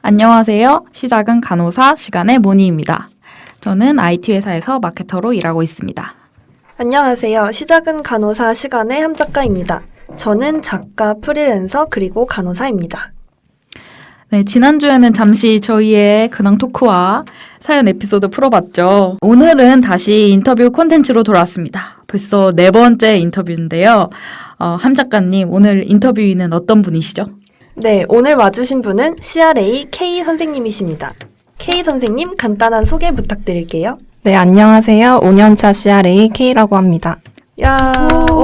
안녕하세요. 시작은 간호사 시간의 모니입니다. 저는 IT 회사에서 마케터로 일하고 있습니다. 안녕하세요. 시작은 간호사 시간의 함작가입니다. 저는 작가, 프리랜서, 그리고 간호사입니다. 네, 지난주에는 잠시 저희의 근황 토크와 사연 에피소드 풀어봤죠. 오늘은 다시 인터뷰 콘텐츠로 돌아왔습니다. 벌써 4번째 인터뷰인데요. 함작가님, 오늘 인터뷰인은 어떤 분이시죠? 네, 오늘 와주신 분은 CRA K 선생님이십니다. K 선생님, 간단한 소개 부탁드릴게요. 네, 안녕하세요. 5년차 CRA K라고 합니다. 야, 오.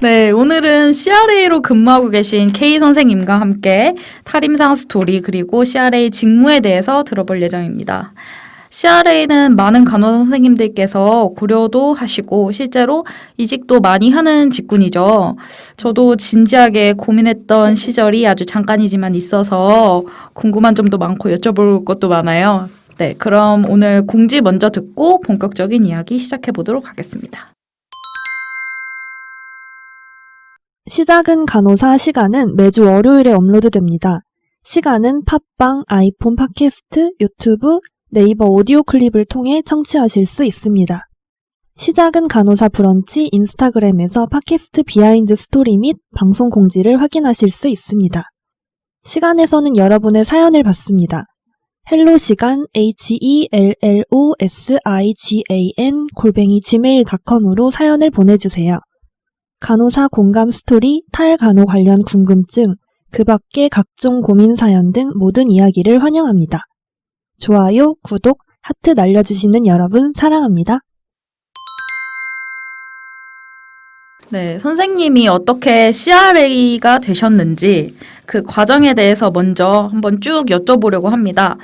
네, 오늘은 CRA로 근무하고 계신 K 선생님과 함께 탈임상 스토리 그리고 CRA 직무에 대해서 들어볼 예정입니다. CRA는 많은 간호사 선생님들께서 고려도 하시고 실제로 이직도 많이 하는 직군이죠. 저도 진지하게 고민했던 시절이 아주 잠깐이지만 있어서 궁금한 점도 많고 여쭤볼 것도 많아요. 네, 그럼 오늘 공지 먼저 듣고 본격적인 이야기 시작해 보도록 하겠습니다. 시작은 간호사 시간은 매주 월요일에 업로드됩니다. 시간은 팟빵, 아이폰 팟캐스트, 유튜브, 네이버 오디오 클립을 통해 청취하실 수 있습니다. 시작은 간호사 브런치 인스타그램에서 팟캐스트 비하인드 스토리 및 방송 공지를 확인하실 수 있습니다. 시간에서는 여러분의 사연을 받습니다. 헬로시간 hellosigan@gmail.com으로 사연을 보내주세요. 간호사 공감 스토리, 탈간호 관련 궁금증, 그 밖의 각종 고민 사연 등 모든 이야기를 환영합니다. 좋아요, 구독, 하트 날려주시는 여러분 사랑합니다. 네, 선생님이 어떻게 CRA가 되셨는지 그 과정에 대해서 먼저 한번 쭉 여쭤보려고 합니다.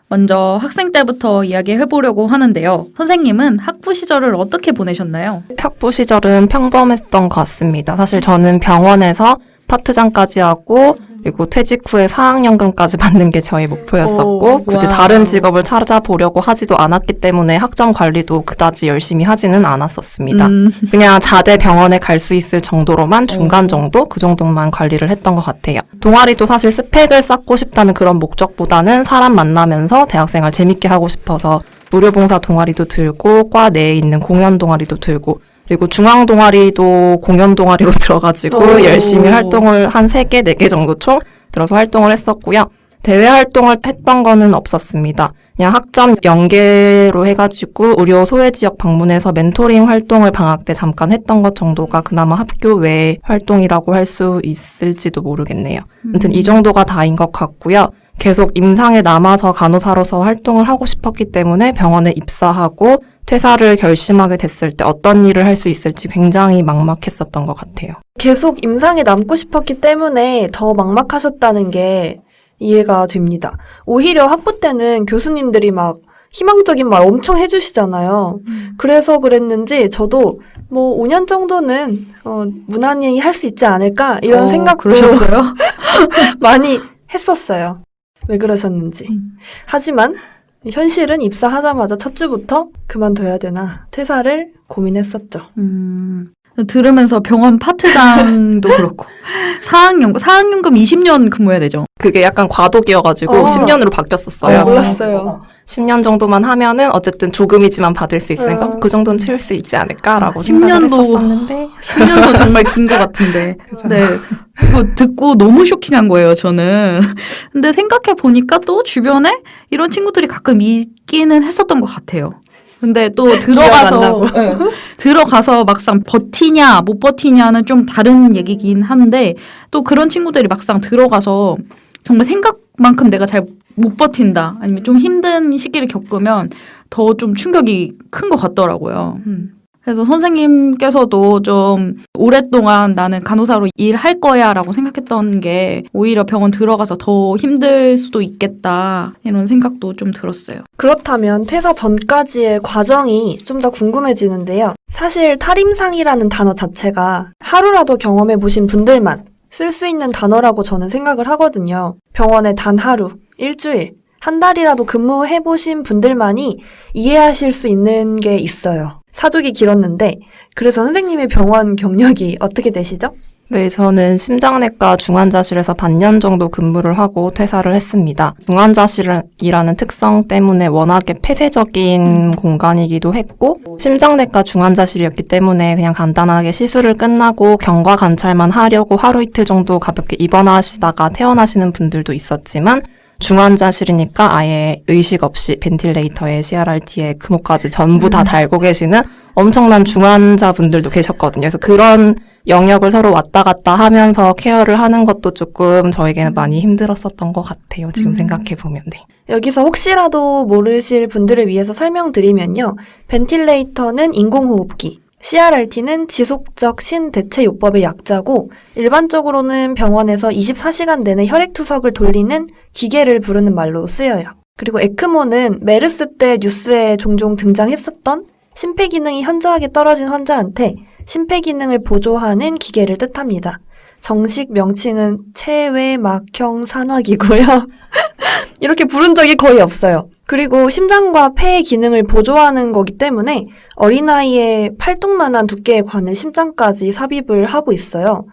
먼저 학생 때부터 이야기해보려고 하는데요. 선생님은 학부 시절을 어떻게 보내셨나요? 학부 시절은 평범했던 것 같습니다. 사실 저는 병원에서 파트장까지 하고 그리고 퇴직 후에 사학연금까지 받는 게 저희 목표였었고 굳이 다른 직업을 찾아보려고 하지도 않았기 때문에 학점 관리도 그다지 열심히 하지는 않았었습니다. 그냥 자대 병원에 갈 수 있을 정도로만 중간 정도? 그 정도만 관리를 했던 것 같아요. 동아리도 사실 스펙을 쌓고 싶다는 그런 목적보다는 사람 만나면서 대학생활 재밌게 하고 싶어서 의료봉사 동아리도 들고 과 내에 있는 공연 동아리도 들고 그리고 중앙 동아리도 공연 동아리로 들어가지고 열심히 활동을 한 3개, 4개 정도 총 들어서 활동을 했었고요. 대외 활동을 했던 거는 없었습니다. 그냥 학점 연계로 해가지고 의료 소외 지역 방문해서 멘토링 활동을 방학 때 잠깐 했던 것 정도가 그나마 학교 외 활동이라고 할 수 있을지도 모르겠네요. 아무튼 이 정도가 다인 것 같고요. 계속 임상에 남아서 간호사로서 활동을 하고 싶었기 때문에 병원에 입사하고 퇴사를 결심하게 됐을 때 어떤 일을 할 수 있을지 굉장히 막막했었던 것 같아요. 계속 임상에 남고 싶었기 때문에 더 막막하셨다는 게 이해가 됩니다. 오히려 학부 때는 교수님들이 막 희망적인 말 엄청 해주시잖아요. 그래서 그랬는지 저도 뭐 5년 정도는 무난히 할 수 있지 않을까 이런 생각도 그러셨어요? 많이 했었어요. 왜 그러셨는지. 하지만 현실은 입사하자마자 첫 주부터 그만둬야 되나 퇴사를 고민했었죠. 들으면서 병원 파트장도 그렇고 사학연금 20년 근무해야 되죠. 그게 약간 과도기여가지고 10년으로 바뀌었었어요. 몰랐어요. 10년 정도만 하면은 어쨌든 조금이지만 받을 수 있으니까 그 정도는 채울 수 있지 않을까라고 생각을 했었었는데 10년도 정말 긴 것 같은데. 네. 이거 듣고 너무 쇼킹한 거예요, 저는. 근데 생각해 보니까 또 주변에 이런 친구들이 가끔 있기는 했었던 것 같아요. 근데 또 들어가서 막상 버티냐 못 버티냐는 좀 다른 얘기긴 한데 또 그런 친구들이 막상 들어가서 정말 생각만큼 내가 잘 못 버틴다 아니면 좀 힘든 시기를 겪으면 더 좀 충격이 큰 것 같더라고요. 그래서 선생님께서도 좀 오랫동안 나는 간호사로 일할 거야 라고 생각했던 게 오히려 병원 들어가서 더 힘들 수도 있겠다 이런 생각도 좀 들었어요. 그렇다면 퇴사 전까지의 과정이 좀 더 궁금해지는데요. 사실 탈임상이라는 단어 자체가 하루라도 경험해 보신 분들만 쓸 수 있는 단어라고 저는 생각을 하거든요. 병원에 단 하루, 일주일, 한 달이라도 근무해보신 분들만이 이해하실 수 있는 게 있어요. 사족이 길었는데, 그래서 선생님의 병원 경력이 어떻게 되시죠? 네, 저는 심장내과 중환자실에서 반년 정도 근무를 하고 퇴사를 했습니다. 중환자실이라는 특성 때문에 워낙에 폐쇄적인 공간이기도 했고, 심장내과 중환자실이었기 때문에 그냥 간단하게 시술을 끝나고 경과 관찰만 하려고 하루 이틀 정도 가볍게 입원하시다가 퇴원하시는 분들도 있었지만, 중환자실이니까 아예 의식 없이 벤틸레이터에 CRRT에 크모까지 전부 다 달고 계시는 엄청난 중환자분들도 계셨거든요. 그래서 그런 영역을 서로 왔다 갔다 하면서 케어를 하는 것도 조금 저에게는 많이 힘들었었던 것 같아요. 지금 생각해보면. 네. 여기서 혹시라도 모르실 분들을 위해서 설명드리면요. 벤틸레이터는 인공호흡기, CRRT는 지속적 신대체요법의 약자고 일반적으로는 병원에서 24시간 내내 혈액투석을 돌리는 기계를 부르는 말로 쓰여요. 그리고 에크모는 메르스 때 뉴스에 종종 등장했었던 심폐기능이 현저하게 떨어진 환자한테 심폐기능을 보조하는 기계를 뜻합니다. 정식 명칭은 체외막형 산화기고요. 이렇게 부른 적이 거의 없어요. 그리고 심장과 폐의 기능을 보조하는 거기 때문에 어린아이의 팔뚝만한 두께에 관한 심장까지 삽입을 하고 있어요.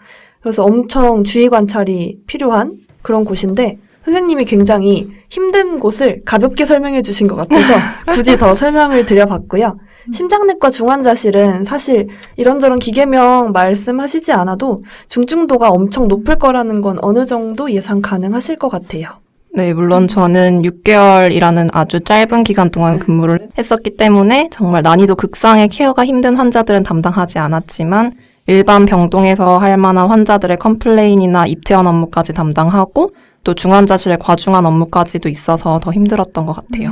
그래서 엄청 주의 관찰이 필요한 그런 곳인데 선생님이 굉장히 힘든 곳을 가볍게 설명해 주신 것 같아서 굳이 더 설명을 드려봤고요. 심장내과 중환자실은 사실 이런저런 기계명 말씀하시지 않아도 중증도가 엄청 높을 거라는 건 어느 정도 예상 가능하실 것 같아요. 네, 물론 저는 6개월이라는 아주 짧은 기간 동안 근무를 했었기 때문에 정말 난이도 극상의 케어가 힘든 환자들은 담당하지 않았지만 일반 병동에서 할 만한 환자들의 컴플레인이나 입퇴원 업무까지 담당하고 또 중환자실의 과중한 업무까지도 있어서 더 힘들었던 것 같아요.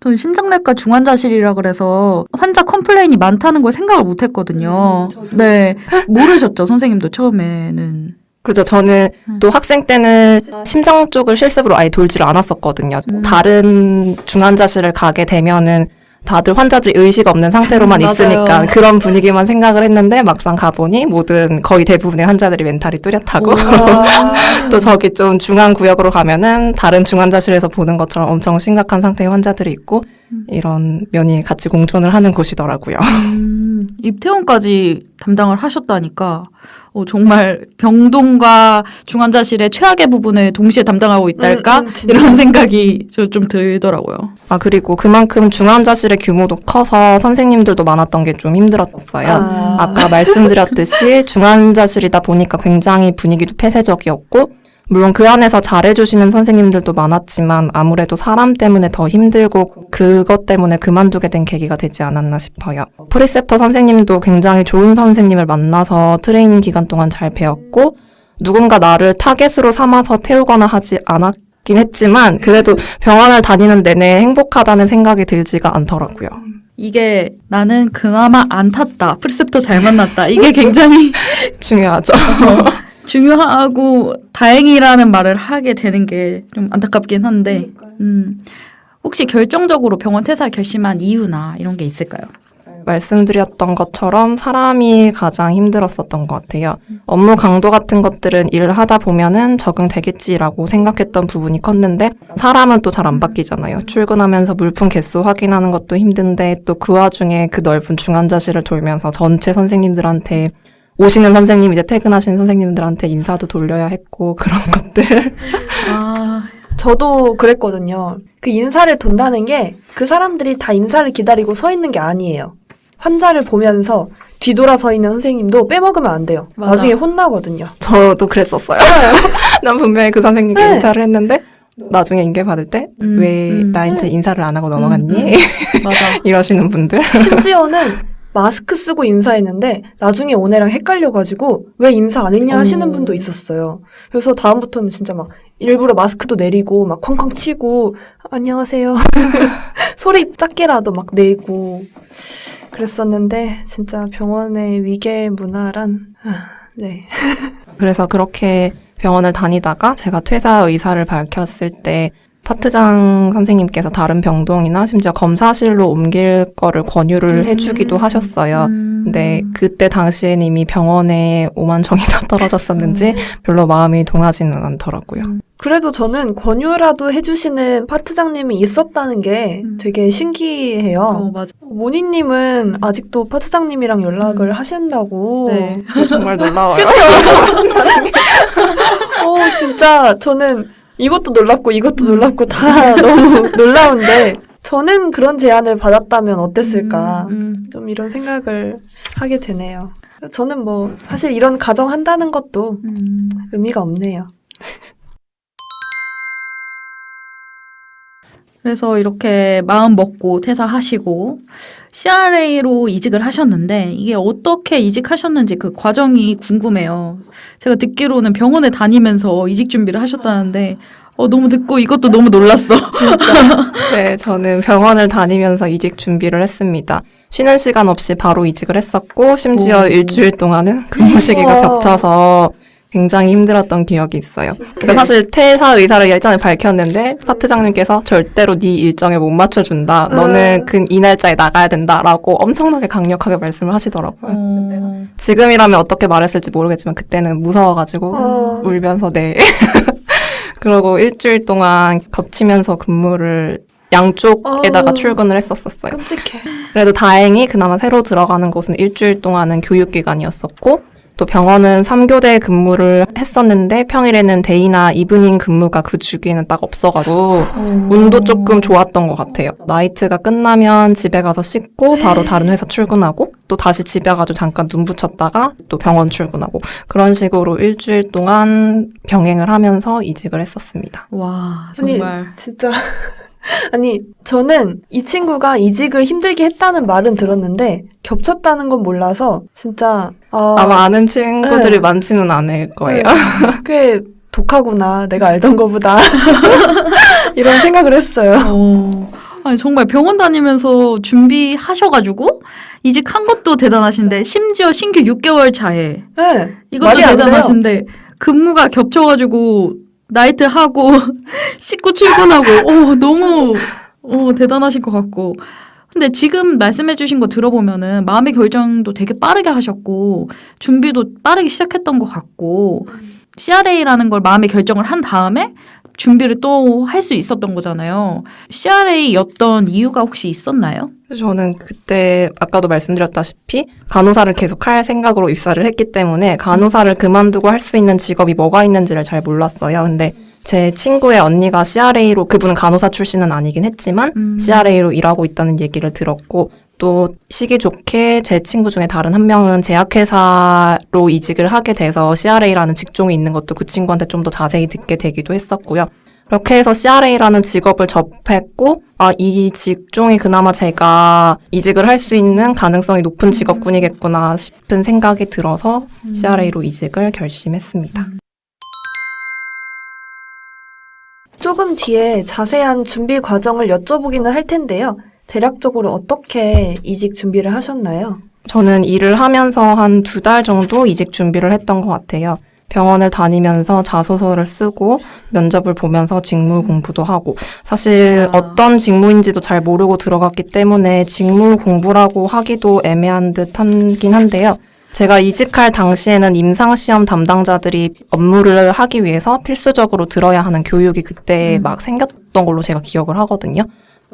저는 심장내과 중환자실이라 그래서 환자 컴플레인이 많다는 걸 생각을 못 했거든요. 네. 모르셨죠, 선생님도 처음에는. 그죠. 저는 또 학생 때는 심장 쪽을 실습으로 아예 돌지를 않았었거든요. 다른 중환자실을 가게 되면은 다들 환자들이 의식 없는 상태로만 맞아요. 있으니까 그런 분위기만 생각을 했는데 막상 가보니 거의 대부분의 환자들이 멘탈이 뚜렷하고 또 저기 좀 중앙 구역으로 가면은 다른 중환자실에서 보는 것처럼 엄청 심각한 상태의 환자들이 있고 이런 면이 같이 공존을 하는 곳이더라고요. 입퇴원까지 담당을 하셨다니까 정말 병동과 중환자실의 최악의 부분을 동시에 담당하고 있달까? 이런 생각이 좀 들더라고요. 아, 그리고 그만큼 중환자실의 규모도 커서 선생님들도 많았던 게 좀 힘들었어요. 아까 말씀드렸듯이 중환자실이다 보니까 굉장히 분위기도 폐쇄적이었고 물론 그 안에서 잘해주시는 선생님들도 많았지만 아무래도 사람 때문에 더 힘들고 그것 때문에 그만두게 된 계기가 되지 않았나 싶어요. 프리셉터 선생님도 굉장히 좋은 선생님을 만나서 트레이닝 기간 동안 잘 배웠고 누군가 나를 타겟으로 삼아서 태우거나 하지 않았긴 했지만 그래도 병원을 다니는 내내 행복하다는 생각이 들지가 않더라고요. 이게 나는 그나마 안 탔다. 프리셉터 잘 만났다. 이게 굉장히 중요하죠. 중요하고 다행이라는 말을 하게 되는 게 좀 안타깝긴 한데 혹시 결정적으로 병원 퇴사를 결심한 이유나 이런 게 있을까요? 말씀드렸던 것처럼 사람이 가장 힘들었었던 것 같아요. 업무 강도 같은 것들은 일을 하다 보면은 적응되겠지라고 생각했던 부분이 컸는데 사람은 또 잘 안 바뀌잖아요. 출근하면서 물품 개수 확인하는 것도 힘든데 또 그 와중에 그 넓은 중환자실을 돌면서 전체 선생님들한테 오시는 선생님, 이제 퇴근하시는 선생님들한테 인사도 돌려야 했고 그런 것들. 저도 그랬거든요. 그 인사를 돈다는 게 그 사람들이 다 인사를 기다리고 서 있는 게 아니에요. 환자를 보면서 뒤돌아 서 있는 선생님도 빼먹으면 안 돼요. 맞아. 나중에 혼나거든요. 저도 그랬었어요. 난 분명히 그 선생님께 인사를 했는데 나중에 인계 받을 때 왜 나한테 인사를 안 하고 넘어갔니? 맞아. 이러시는 분들. 심지어는 마스크 쓰고 인사했는데 나중에 오네랑 헷갈려가지고 왜 인사 안 했냐 하시는 분도 있었어요. 그래서 다음부터는 진짜 막 일부러 마스크도 내리고 막 쾅쾅 치고 안녕하세요. 소리 작게라도 막 내고 그랬었는데 진짜 병원의 위계 문화란 네. 그래서 그렇게 병원을 다니다가 제가 퇴사 의사를 밝혔을 때 파트장 선생님께서 다른 병동이나 심지어 검사실로 옮길 거를 권유를 해주기도 하셨어요. 근데 그때 당시엔 이미 병원에 5만 정이 다 떨어졌었는지 별로 마음이 동하지는 않더라고요. 그래도 저는 권유라도 해주시는 파트장님이 있었다는 게 되게 신기해요. 맞아. 모니님은 아직도 파트장님이랑 연락을 하신다고. 네. 정말 놀라워요. 진짜 저는 이것도 놀랍고 이것도 놀랍고 다 너무 놀라운데 저는 그런 제안을 받았다면 어땠을까. 좀 이런 생각을 하게 되네요. 저는 뭐 사실 이런 가정한다는 것도 의미가 없네요. 그래서 이렇게 마음 먹고 퇴사하시고 CRA로 이직을 하셨는데 이게 어떻게 이직하셨는지 그 과정이 궁금해요. 제가 듣기로는 병원에 다니면서 이직 준비를 하셨다는데 너무 듣고 이것도 너무 놀랐어. 네, 저는 병원을 다니면서 이직 준비를 했습니다. 쉬는 시간 없이 바로 이직을 했었고 심지어 일주일 동안은 근무 시기가 겹쳐서 굉장히 힘들었던 기억이 있어요. 근데 사실 퇴사 의사를 예전에 밝혔는데 파트장님께서 절대로 네 일정에 못 맞춰준다. 너는 이 날짜에 나가야 된다라고 엄청나게 강력하게 말씀을 하시더라고요. 지금이라면 어떻게 말했을지 모르겠지만 그때는 무서워가지고 울면서 네. 그러고 일주일 동안 겹치면서 근무를 양쪽에다가 출근을 했었어요. 끔찍해. 그래도 다행히 그나마 새로 들어가는 곳은 일주일 동안은 교육기간이었었고 또 병원은 3교대 근무를 했었는데 평일에는 데이나 이브닝 근무가 그 주기에는 딱 없어가지고 운도 조금 좋았던 것 같아요. 나이트가 끝나면 집에 가서 씻고 바로 다른 회사 출근하고 또 다시 집에 가서 잠깐 눈 붙였다가 또 병원 출근하고 그런 식으로 일주일 동안 병행을 하면서 이직을 했었습니다. 와, 정말. 아니, 진짜. 아니, 저는 이 친구가 이직을 힘들게 했다는 말은 들었는데 겹쳤다는 건 몰라서 진짜 아마 아는 친구들이 네. 많지는 않을 거예요. 꽤 독하구나. 내가 알던 거보다. 이런 생각을 했어요. 아니, 정말 병원 다니면서 준비하셔가지고 이직한 것도 대단하신데 심지어 신규 6개월 차에 네, 이것도 말이 안 돼요. 대단하신데 근무가 겹쳐가지고 나이트 하고 씻고 출근하고 너무 대단하신 것 같고 근데 지금 말씀해주신 거 들어보면은 마음의 결정도 되게 빠르게 하셨고 준비도 빠르게 시작했던 것 같고 CRA라는 걸 마음의 결정을 한 다음에 준비를 또 할 수 있었던 거잖아요. CRA였던 이유가 혹시 있었나요? 저는 그때 아까도 말씀드렸다시피 간호사를 계속 할 생각으로 입사를 했기 때문에 간호사를 그만두고 할 수 있는 직업이 뭐가 있는지를 잘 몰랐어요. 근데 제 친구의 언니가 CRA로 그분은 간호사 출신은 아니긴 했지만 CRA로 일하고 있다는 얘기를 들었고 또 시기 좋게 제 친구 중에 다른 한 명은 제약회사로 이직을 하게 돼서 CRA라는 직종이 있는 것도 그 친구한테 좀 더 자세히 듣게 되기도 했었고요. 그렇게 해서 CRA라는 직업을 접했고 이 직종이 그나마 제가 이직을 할 수 있는 가능성이 높은 직업군이겠구나 싶은 생각이 들어서 CRA로 이직을 결심했습니다. 조금 뒤에 자세한 준비 과정을 여쭤보기는 할 텐데요. 대략적으로 어떻게 이직 준비를 하셨나요? 저는 일을 하면서 한 2달 정도 이직 준비를 했던 것 같아요. 병원을 다니면서 자소서를 쓰고 면접을 보면서 직무 공부도 하고 사실 어떤 직무인지도 잘 모르고 들어갔기 때문에 직무 공부라고 하기도 애매한 듯하긴 한데요. 제가 이직할 당시에는 임상시험 담당자들이 업무를 하기 위해서 필수적으로 들어야 하는 교육이 그때 막 생겼던 걸로 제가 기억을 하거든요.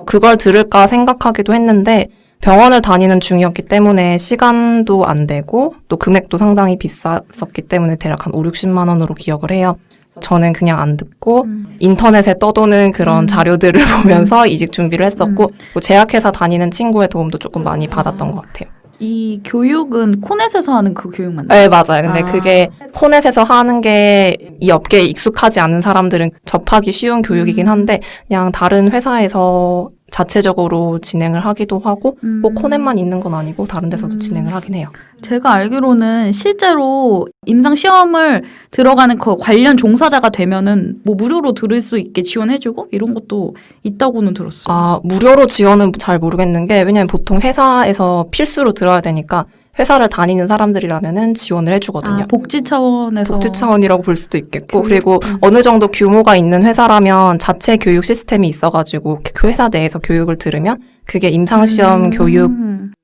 그걸 들을까 생각하기도 했는데 병원을 다니는 중이었기 때문에 시간도 안 되고 또 금액도 상당히 비쌌었기 때문에 대략 한 5, 60만 원으로 기억을 해요. 저는 그냥 안 듣고 인터넷에 떠도는 그런 자료들을 보면서 이직 준비를 했었고 또 제약회사 다니는 친구의 도움도 조금 많이 받았던 것 같아요. 이 교육은 코넷에서 하는 그 교육 맞나요? 네, 맞아요. 근데 그게 코넷에서 하는 게 이 업계에 익숙하지 않은 사람들은 접하기 쉬운 교육이긴 한데 그냥 다른 회사에서 자체적으로 진행을 하기도 하고 뭐 코넷만 있는 건 아니고 다른 데서도 진행을 하긴 해요. 제가 알기로는 실제로 임상시험을 들어가는 그 관련 종사자가 되면은 뭐 무료로 들을 수 있게 지원해주고 이런 것도 있다고는 들었어요. 무료로 지원은 잘 모르겠는 게 왜냐면 보통 회사에서 필수로 들어야 되니까 회사를 다니는 사람들이라면은 지원을 해주거든요. 복지 차원에서. 복지 차원이라고 볼 수도 있겠고, 교육? 그리고 어느 정도 규모가 있는 회사라면 자체 교육 시스템이 있어가지고 그 회사 내에서 교육을 들으면 그게 임상시험 교육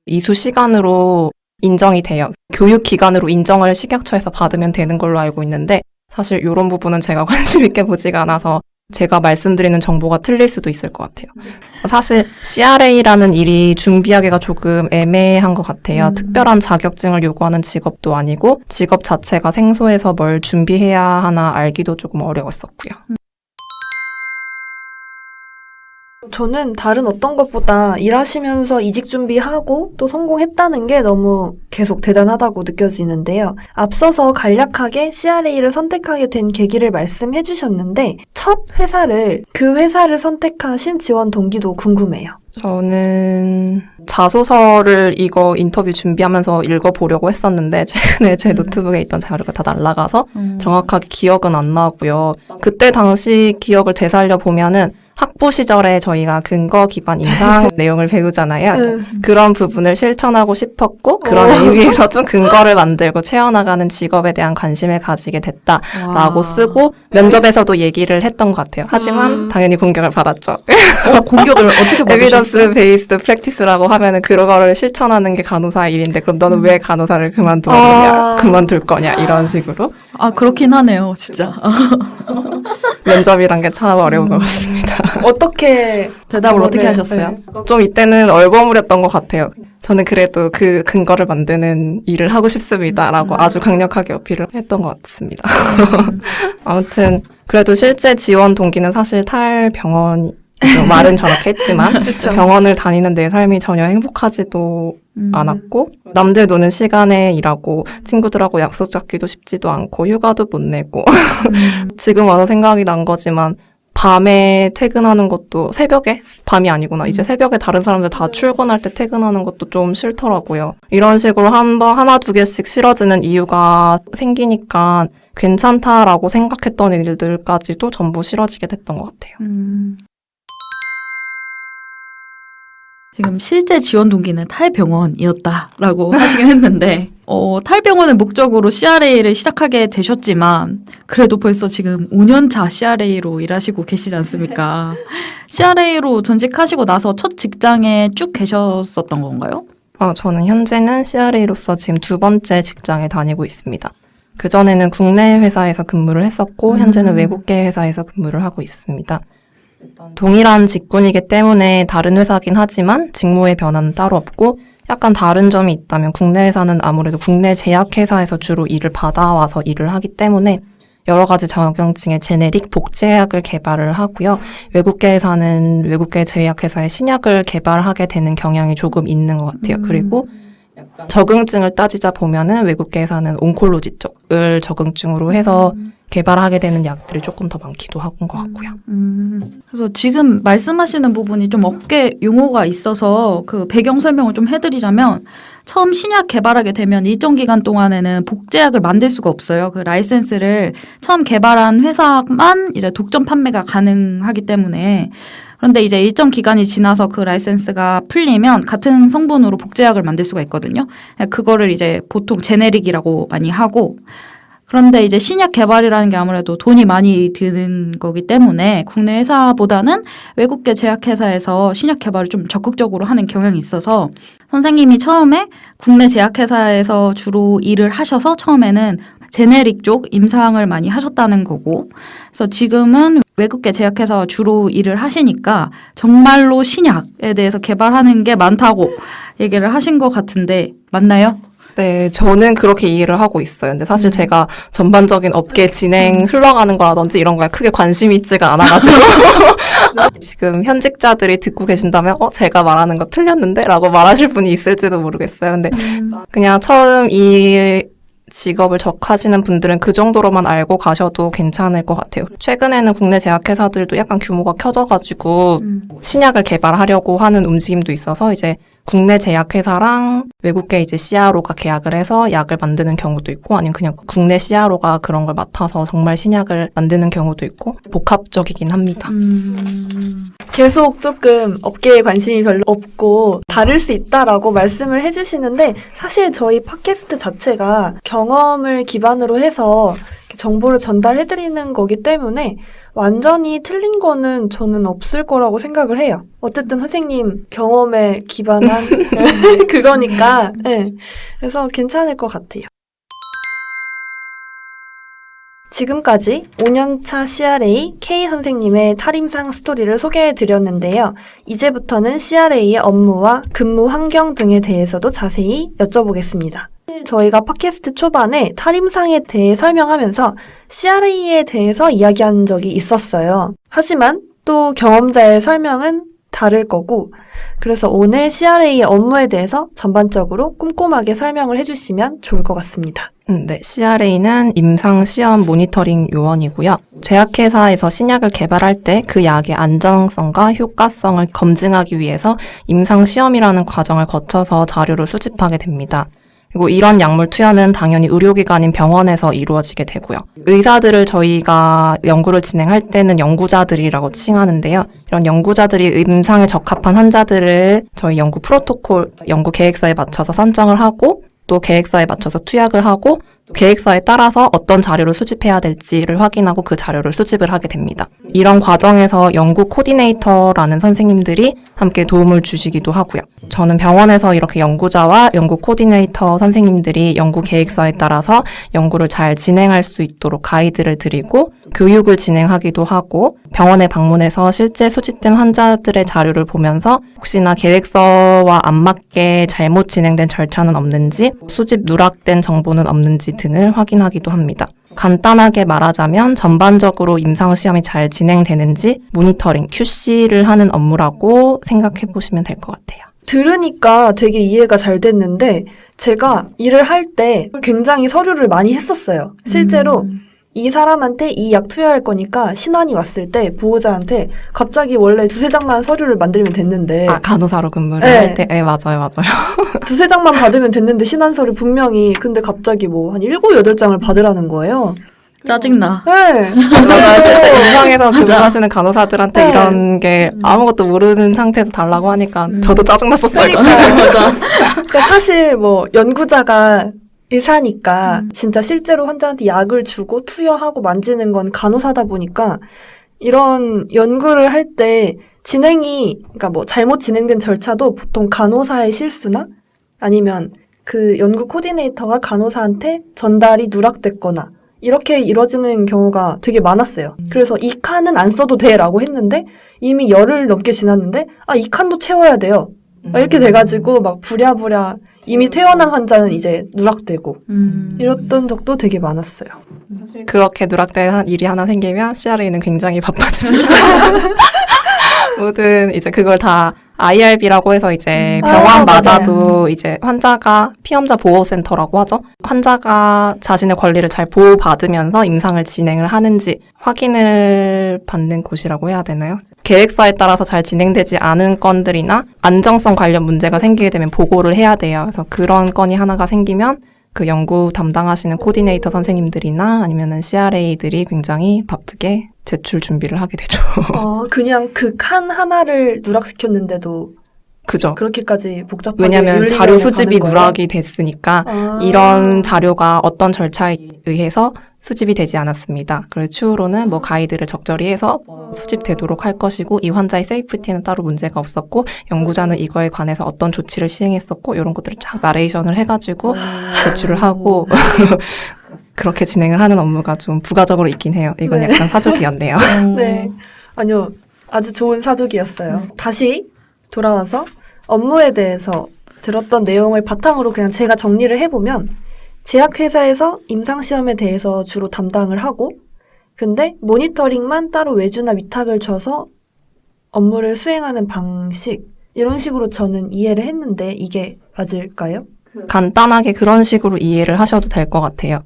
이수 시간으로 인정이 돼요. 교육 기간으로 인정을 식약처에서 받으면 되는 걸로 알고 있는데, 사실 이런 부분은 제가 관심 있게 보지가 않아서 제가 말씀드리는 정보가 틀릴 수도 있을 것 같아요. 사실 CRA라는 일이 준비하기가 조금 애매한 것 같아요. 특별한 자격증을 요구하는 직업도 아니고 직업 자체가 생소해서 뭘 준비해야 하나 알기도 조금 어려웠었고요. 저는 다른 어떤 것보다 일하시면서 이직 준비하고 또 성공했다는 게 너무 계속 대단하다고 느껴지는데요. 앞서서 간략하게 CRA를 선택하게 된 계기를 말씀해 주셨는데 첫 회사를 그 회사를 선택하신 지원 동기도 궁금해요. 저는 자소서를 이거 인터뷰 준비하면서 읽어보려고 했었는데 최근에 제 노트북에 있던 자료가 다 날아가서 정확하게 기억은 안 나고요. 그때 당시 기억을 되살려 보면은 학부 시절에 저희가 근거 기반 임상 내용을 배우잖아요. 그런 부분을 실천하고 싶었고 그런 의미에서 좀 근거를 만들고 채워나가는 직업에 대한 관심을 가지게 됐다라고 쓰고 면접에서도 얘기를 했던 것 같아요. 하지만 당연히 공격을 받았죠. 공격을 어떻게 받으셨어요? 에비던스 베이스드 프랙티스라고 하면은 그거를 실천하는 게 간호사의 일인데 그럼 너는 왜 간호사를 그만두냐, 그만둘 거냐 이런 식으로. 그렇긴 하네요, 진짜. 면접이란 게 참 어려운 것 같습니다. 어떻게 대답을 어떻게 하셨어요? 좀 이때는 얼버무렸던 것 같아요. 저는 그래도 그 근거를 만드는 일을 하고 싶습니다라고 아주 강력하게 어필을 했던 것 같습니다. 아무튼 그래도 실제 지원 동기는 사실 탈병원이 말은 저렇게 했지만 병원을 다니는 내 삶이 전혀 행복하지도 않았고 남들 노는 시간에 일하고 친구들하고 약속 잡기도 쉽지도 않고 휴가도 못 내고 지금 와서 생각이 난 거지만 밤에 퇴근하는 것도 새벽에? 밤이 아니구나. 이제 새벽에 다른 사람들 다 출근할 때 퇴근하는 것도 좀 싫더라고요. 이런 식으로 하나 두 개씩 싫어지는 이유가 생기니까 괜찮다라고 생각했던 일들까지도 전부 싫어지게 됐던 것 같아요. 지금 실제 지원 동기는 탈병원이었다라고 하시긴 했는데 탈병원을 목적으로 CRA를 시작하게 되셨지만 그래도 벌써 지금 5년차 CRA로 일하시고 계시지 않습니까? CRA로 전직하시고 나서 첫 직장에 쭉 계셨었던 건가요? 저는 현재는 CRA로서 지금 2번째 직장에 다니고 있습니다. 그전에는 국내 회사에서 근무를 했었고 현재는 외국계 회사에서 근무를 하고 있습니다. 동일한 직군이기 때문에 다른 회사긴 하지만 직무의 변화는 따로 없고 약간 다른 점이 있다면 국내 회사는 아무래도 국내 제약회사에서 주로 일을 받아와서 일을 하기 때문에 여러 가지 자격증의 제네릭 복제약을 개발을 하고요. 외국계 회사는 외국계 제약회사의 신약을 개발하게 되는 경향이 조금 있는 것 같아요. 그리고 적응증을 따지자 보면은 외국계 회사는 온콜로지 쪽을 적응증으로 해서 개발하게 되는 약들이 조금 더 많기도 한것 같고요. 그래서 지금 말씀하시는 부분이 좀 업계 용어가 있어서 그 배경 설명을 좀 해드리자면 처음 신약 개발하게 되면 일정 기간 동안에는 복제약을 만들 수가 없어요. 그 라이센스를 처음 개발한 회사만 이제 독점 판매가 가능하기 때문에 그런데 이제 일정 기간이 지나서 그 라이센스가 풀리면 같은 성분으로 복제약을 만들 수가 있거든요. 그거를 이제 보통 제네릭이라고 많이 하고 그런데 이제 신약 개발이라는 게 아무래도 돈이 많이 드는 거기 때문에 국내 회사보다는 외국계 제약회사에서 신약 개발을 좀 적극적으로 하는 경향이 있어서 선생님이 처음에 국내 제약회사에서 주로 일을 하셔서 처음에는 제네릭 쪽 임상을 많이 하셨다는 거고 그래서 지금은 외국계 제약회사와 주로 일을 하시니까 정말로 신약에 대해서 개발하는 게 많다고 얘기를 하신 것 같은데 맞나요? 네, 저는 그렇게 이해를 하고 있어요. 근데 사실 제가 전반적인 업계 진행 흘러가는 거라든지 이런 거에 크게 관심이 있지가 않아가지고 지금 현직자들이 듣고 계신다면 제가 말하는 거 틀렸는데? 라고 말하실 분이 있을지도 모르겠어요. 근데 그냥 처음 이 직업을 접하시는 분들은 그 정도로만 알고 가셔도 괜찮을 것 같아요. 최근에는 국내 제약회사들도 약간 규모가 커져가지고 신약을 개발하려고 하는 움직임도 있어서 이제 국내 제약회사랑 외국계 이제 CRO가 계약을 해서 약을 만드는 경우도 있고 아니면 그냥 국내 CRO가 그런 걸 맡아서 정말 신약을 만드는 경우도 있고 복합적이긴 합니다. 계속 조금 업계에 관심이 별로 없고 다를 수 있다라고 말씀을 해주시는데 사실 저희 팟캐스트 자체가 경험을 기반으로 해서 정보를 전달해드리는 거기 때문에 완전히 틀린 거는 저는 없을 거라고 생각을 해요. 어쨌든 선생님 경험에 기반한 그거니까 네. 그래서 괜찮을 것 같아요. 지금까지 5년차 CRA K 선생님의 탈임상 스토리를 소개해드렸는데요. 이제부터는 CRA의 업무와 근무 환경 등에 대해서도 자세히 여쭤보겠습니다. 저희가 팟캐스트 초반에 탈임상에 대해 설명하면서 CRA에 대해서 이야기한 적이 있었어요. 하지만 또 경험자의 설명은 다를 거고 그래서 오늘 CRA의 업무에 대해서 전반적으로 꼼꼼하게 설명을 해주시면 좋을 것 같습니다. 네, CRA는 임상시험 모니터링 요원이고요. 제약회사에서 신약을 개발할 때 그 약의 안정성과 효과성을 검증하기 위해서 임상시험이라는 과정을 거쳐서 자료를 수집하게 됩니다. 그리고 이런 약물 투여는 당연히 의료기관인 병원에서 이루어지게 되고요. 의사들을 저희가 연구를 진행할 때는 연구자들이라고 칭하는데요. 이런 연구자들이 임상에 적합한 환자들을 저희 연구 프로토콜, 연구 계획서에 맞춰서 선정을 하고 또 계획서에 맞춰서 투약을 하고 계획서에 따라서 어떤 자료를 수집해야 될지를 확인하고 그 자료를 수집을 하게 됩니다. 이런 과정에서 연구 코디네이터라는 선생님들이 함께 도움을 주시기도 하고요. 저는 병원에서 이렇게 연구자와 연구 코디네이터 선생님들이 연구 계획서에 따라서 연구를 잘 진행할 수 있도록 가이드를 드리고 교육을 진행하기도 하고 병원에 방문해서 실제 수집된 환자들의 자료를 보면서 혹시나 계획서와 안 맞게 잘못 진행된 절차는 없는지 수집 누락된 정보는 없는지 등을 확인하기도 합니다. 간단하게 말하자면 전반적으로 임상시험이 잘 진행되는지 모니터링, QC를 하는 업무라고 생각해 보시면 될 것 같아요. 들으니까 되게 이해가 잘 됐는데 제가 일을 할 때 굉장히 서류를 많이 했었어요. 실제로 이 사람한테 이 약 투여할 거니까 신환이 왔을 때 보호자한테 갑자기 원래 2-3장만 서류를 만들면 됐는데 간호사로 근무를 네. 할 때? 네, 맞아요. 2-3장만 받으면 됐는데 신환 서류 분명히 근데 갑자기 뭐 한 7-8장을 받으라는 거예요. 짜증나. 네. 맞아요. 실제 임상에서 맞아. 근무하시는 간호사들한테 네. 이런 게 아무것도 모르는 상태에서 달라고 하니까 저도 짜증났었어요. 맞아. 그러니까 사실 뭐 연구자가 의사니까 진짜 실제로 환자한테 약을 주고 투여하고 만지는 건 간호사다 보니까 이런 연구를 할 때 진행이 그러니까 뭐 잘못 진행된 절차도 보통 간호사의 실수나 아니면 그 연구 코디네이터가 간호사한테 전달이 누락됐거나 이렇게 이루어지는 경우가 되게 많았어요. 그래서 이 칸은 안 써도 돼라고 했는데 이미 열흘 넘게 지났는데 이 칸도 채워야 돼요. 이렇게 돼가지고 막 부랴부랴 이미 퇴원한 환자는 이제 누락되고 이랬던 적도 되게 많았어요. 그렇게 누락된 일이 하나 생기면 CRA는 굉장히 바빠집니다. 모든 이제 그걸 다 IRB라고 해서 이제 병원마다도 이제 환자가 피험자 보호센터라고 하죠. 환자가 자신의 권리를 잘 보호받으면서 임상을 진행을 하는지 확인을 받는 곳이라고 해야 되나요? 계획서에 따라서 잘 진행되지 않은 건들이나 안정성 관련 문제가 생기게 되면 보고를 해야 돼요. 그래서 그런 건이 하나가 생기면 그 연구 담당하시는 코디네이터 선생님들이나 아니면은 CRA들이 굉장히 바쁘게 제출 준비를 하게 되죠. 그냥 그 칸 하나를 누락시켰는데도 그죠. 그렇게까지 복잡하게 왜냐하면 자료 수집이 가는 거예요? 누락이 됐으니까 이런 자료가 어떤 절차에 의해서 수집이 되지 않았습니다. 그래서 추후로는 뭐 가이드를 적절히 해서 수집되도록 할 것이고 이 환자의 세이프티는 따로 문제가 없었고 연구자는 이거에 관해서 어떤 조치를 시행했었고 이런 것들을 쫙 나레이션을 해가지고 제출을 하고 그렇게 진행을 하는 업무가 좀 부가적으로 있긴 해요. 이건 네. 약간 사족이었네요. 네. 아니요. 아주 좋은 사족이었어요. 다시 돌아와서 업무에 대해서 들었던 내용을 바탕으로 그냥 제가 정리를 해보면 제약회사에서 임상시험에 대해서 주로 담당을 하고 근데 모니터링만 따로 외주나 위탁을 줘서 업무를 수행하는 방식 이런 식으로 저는 이해를 했는데 이게 맞을까요? 간단하게 그런 식으로 이해를 하셔도 될 것 같아요.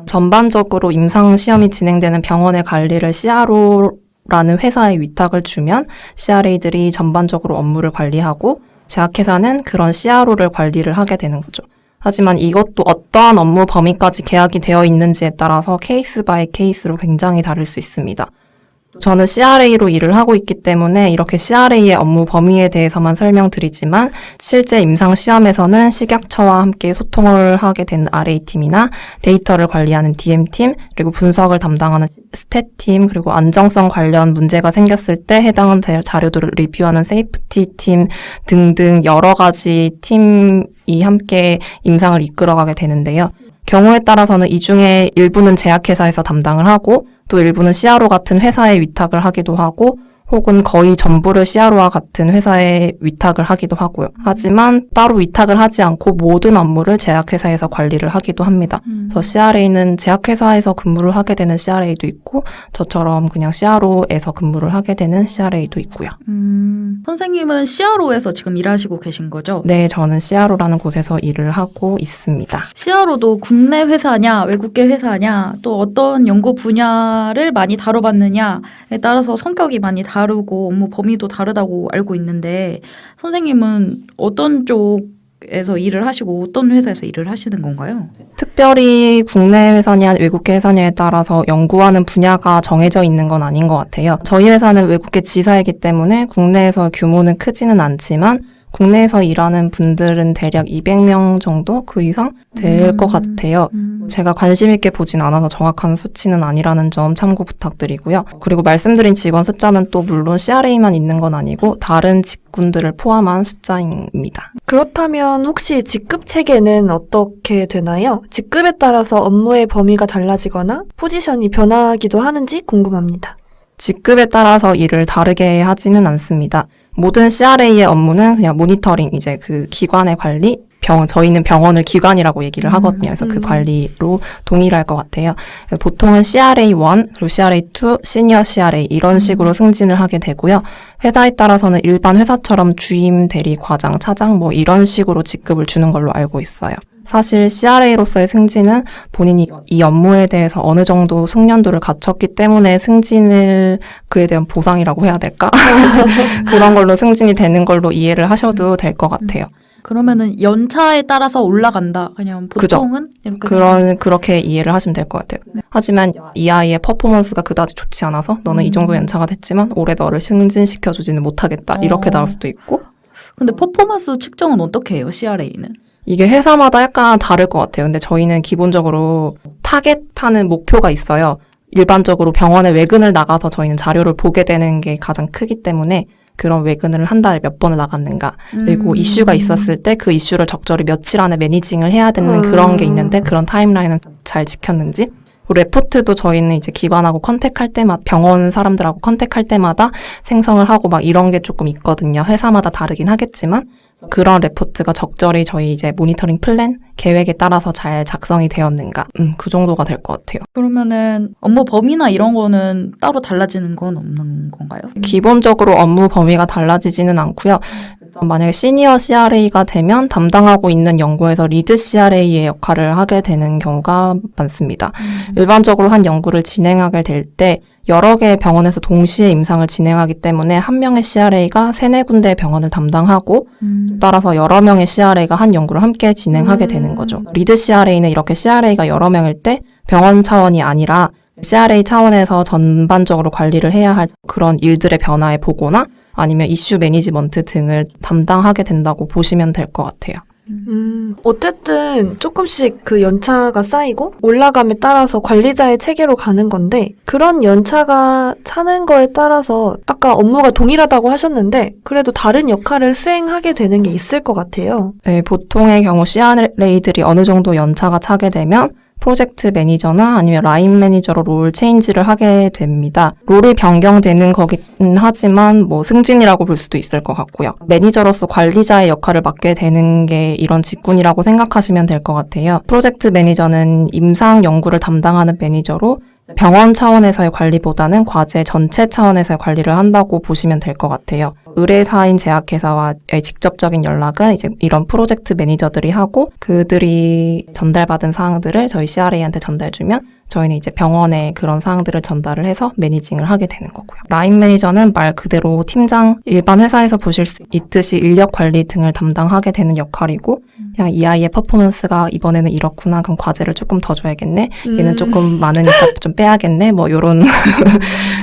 전반적으로 임상시험이 진행되는 병원의 관리를 CRO라는 회사에 위탁을 주면 CRA들이 전반적으로 업무를 관리하고 제약회사는 그런 CRO를 관리를 하게 되는 거죠. 하지만 이것도 어떠한 업무 범위까지 계약이 되어 있는지에 따라서 케이스 바이 케이스로 굉장히 다를 수 있습니다. 저는 CRA로 일을 하고 있기 때문에 이렇게 CRA의 업무 범위에 대해서만 설명드리지만 실제 임상시험에서는 식약처와 함께 소통을 하게 된 RA팀이나 데이터를 관리하는 DM팀, 그리고 분석을 담당하는 스태팀, 그리고 안정성 관련 문제가 생겼을 때 해당 자료들을 리뷰하는 세이프티팀 등등 여러 가지 팀이 함께 임상을 이끌어가게 되는데요. 경우에 따라서는 이 중에 일부는 제약회사에서 담당을 하고 또 일부는 CRO 같은 회사에 위탁을 하기도 하고 혹은 거의 전부를 CRO와 같은 회사에 위탁을 하기도 하고요. 하지만 따로 위탁을 하지 않고 모든 업무를 제약회사에서 관리를 하기도 합니다. 그래서 CRA는 제약회사에서 근무를 하게 되는 CRA도 있고 저처럼 그냥 CRO에서 근무를 하게 되는 CRA도 있고요. 선생님은 CRO에서 지금 일하시고 계신 거죠? 네, 저는 CRO라는 곳에서 일을 하고 있습니다. CRO도 국내 회사냐, 외국계 회사냐, 또 어떤 연구 분야를 많이 다뤄봤느냐에 따라서 성격이 많이 다르고 업무 범위도 다르다고 알고 있는데 선생님은 어떤 쪽에서 일을 하시고 어떤 회사에서 일을 하시는 건가요? 특별히 국내 회사냐 외국계 회사냐에 따라서 연구하는 분야가 정해져 있는 건 아닌 것 같아요. 저희 회사는 외국계 지사이기 때문에 국내에서 규모는 크지는 않지만 국내에서 일하는 분들은 대략 200명 정도 그 이상 될 것 같아요. 제가 관심 있게 보진 않아서 정확한 수치는 아니라는 점 참고 부탁드리고요. 그리고 말씀드린 직원 숫자는 또 물론 CRA만 있는 건 아니고 다른 직군들을 포함한 숫자입니다. 그렇다면 혹시 직급 체계는 어떻게 되나요? 직급에 따라서 업무의 범위가 달라지거나 포지션이 변하기도 하는지 궁금합니다. 직급에 따라서 일을 다르게 하지는 않습니다. 모든 CRA의 업무는 그냥 모니터링, 이제 그 기관의 관리, 저희는 병원을 기관이라고 얘기를 하거든요. 그래서 그 관리로 동일할 것 같아요. 보통은 CRA1, 그리고 CRA2, 시니어 CRA 이런 식으로 승진을 하게 되고요. 회사에 따라서는 일반 회사처럼 주임, 대리, 과장, 차장 뭐 이런 식으로 직급을 주는 걸로 알고 있어요. 사실 CRA로서의 승진은 본인이 이 업무에 대해서 어느 정도 숙련도를 갖췄기 때문에 승진을 그에 대한 보상이라고 해야 될까? 그런 걸로 승진이 되는 걸로 이해를 하셔도 될 것 같아요. 그러면은 연차에 따라서 올라간다. 그냥 보통은 이렇게 그렇게 이해를 하시면 될 것 같아요. 하지만 이 아이의 퍼포먼스가 그다지 좋지 않아서 너는 이 정도 연차가 됐지만 올해 너를 승진시켜주지는 못하겠다. 이렇게 나올 수도 있고. 근데 퍼포먼스 측정은 어떻게 해요? CRA는? 이게 회사마다 약간 다를 것 같아요. 근데 저희는 기본적으로 타겟하는 목표가 있어요. 일반적으로 병원에 외근을 나가서 저희는 자료를 보게 되는 게 가장 크기 때문에 그런 외근을 한 달에 몇 번을 나갔는가, 그리고 이슈가 있었을 때 그 이슈를 적절히 며칠 안에 매니징을 해야 되는 그런 게 있는데 그런 타임라인은 잘 지켰는지, 그리고 레포트도 저희는 이제 기관하고 컨택할 때마다, 병원 사람들하고 컨택할 때마다 생성을 하고 막 이런 게 조금 있거든요. 회사마다 다르긴 하겠지만 그런 레포트가 적절히 저희 이제 모니터링 플랜, 계획에 따라서 잘 작성이 되었는가, 그 정도가 될 것 같아요. 그러면은 업무 범위나 이런 거는 따로 달라지는 건 없는 건가요? 기본적으로 업무 범위가 달라지지는 않고요. 만약에 시니어 CRA가 되면 담당하고 있는 연구에서 리드 CRA의 역할을 하게 되는 경우가 많습니다. 일반적으로 한 연구를 진행하게 될 때 여러 개의 병원에서 동시에 임상을 진행하기 때문에 한 명의 CRA가 3-4군데의 병원을 담당하고 따라서 여러 명의 CRA가 한 연구를 함께 진행하게 되는 거죠. 리드 CRA는 이렇게 CRA가 여러 명일 때 병원 차원이 아니라 CRA 차원에서 전반적으로 관리를 해야 할 그런 일들의 변화에 보거나 아니면 이슈 매니지먼트 등을 담당하게 된다고 보시면 될 것 같아요. 어쨌든 조금씩 그 연차가 쌓이고 올라감에 따라서 관리자의 체계로 가는 건데 그런 연차가 차는 거에 따라서 아까 업무가 동일하다고 하셨는데 그래도 다른 역할을 수행하게 되는 게 있을 것 같아요. 네, 보통의 경우 CRA들이 어느 정도 연차가 차게 되면 프로젝트 매니저나 아니면 라인 매니저로 롤 체인지를 하게 됩니다. 롤이 변경되는 거긴 하지만 뭐 승진이라고 볼 수도 있을 것 같고요. 매니저로서 관리자의 역할을 맡게 되는 게 이런 직군이라고 생각하시면 될 것 같아요. 프로젝트 매니저는 임상 연구를 담당하는 매니저로 병원 차원에서의 관리보다는 과제 전체 차원에서의 관리를 한다고 보시면 될 것 같아요. 의뢰사인 제약회사와의 직접적인 연락은 이제 이런 프로젝트 매니저들이 하고 그들이 전달받은 사항들을 저희 CRA한테 전달주면 저희는 이제 병원에 그런 사항들을 전달을 해서 매니징을 하게 되는 거고요. 라인 매니저는 말 그대로 팀장, 일반 회사에서 보실 수 있듯이 인력 관리 등을 담당하게 되는 역할이고 그냥 이 아이의 퍼포먼스가 이번에는 이렇구나. 그럼 과제를 조금 더 줘야겠네. 얘는 조금 많으니까 좀 빼야겠네. 뭐 이런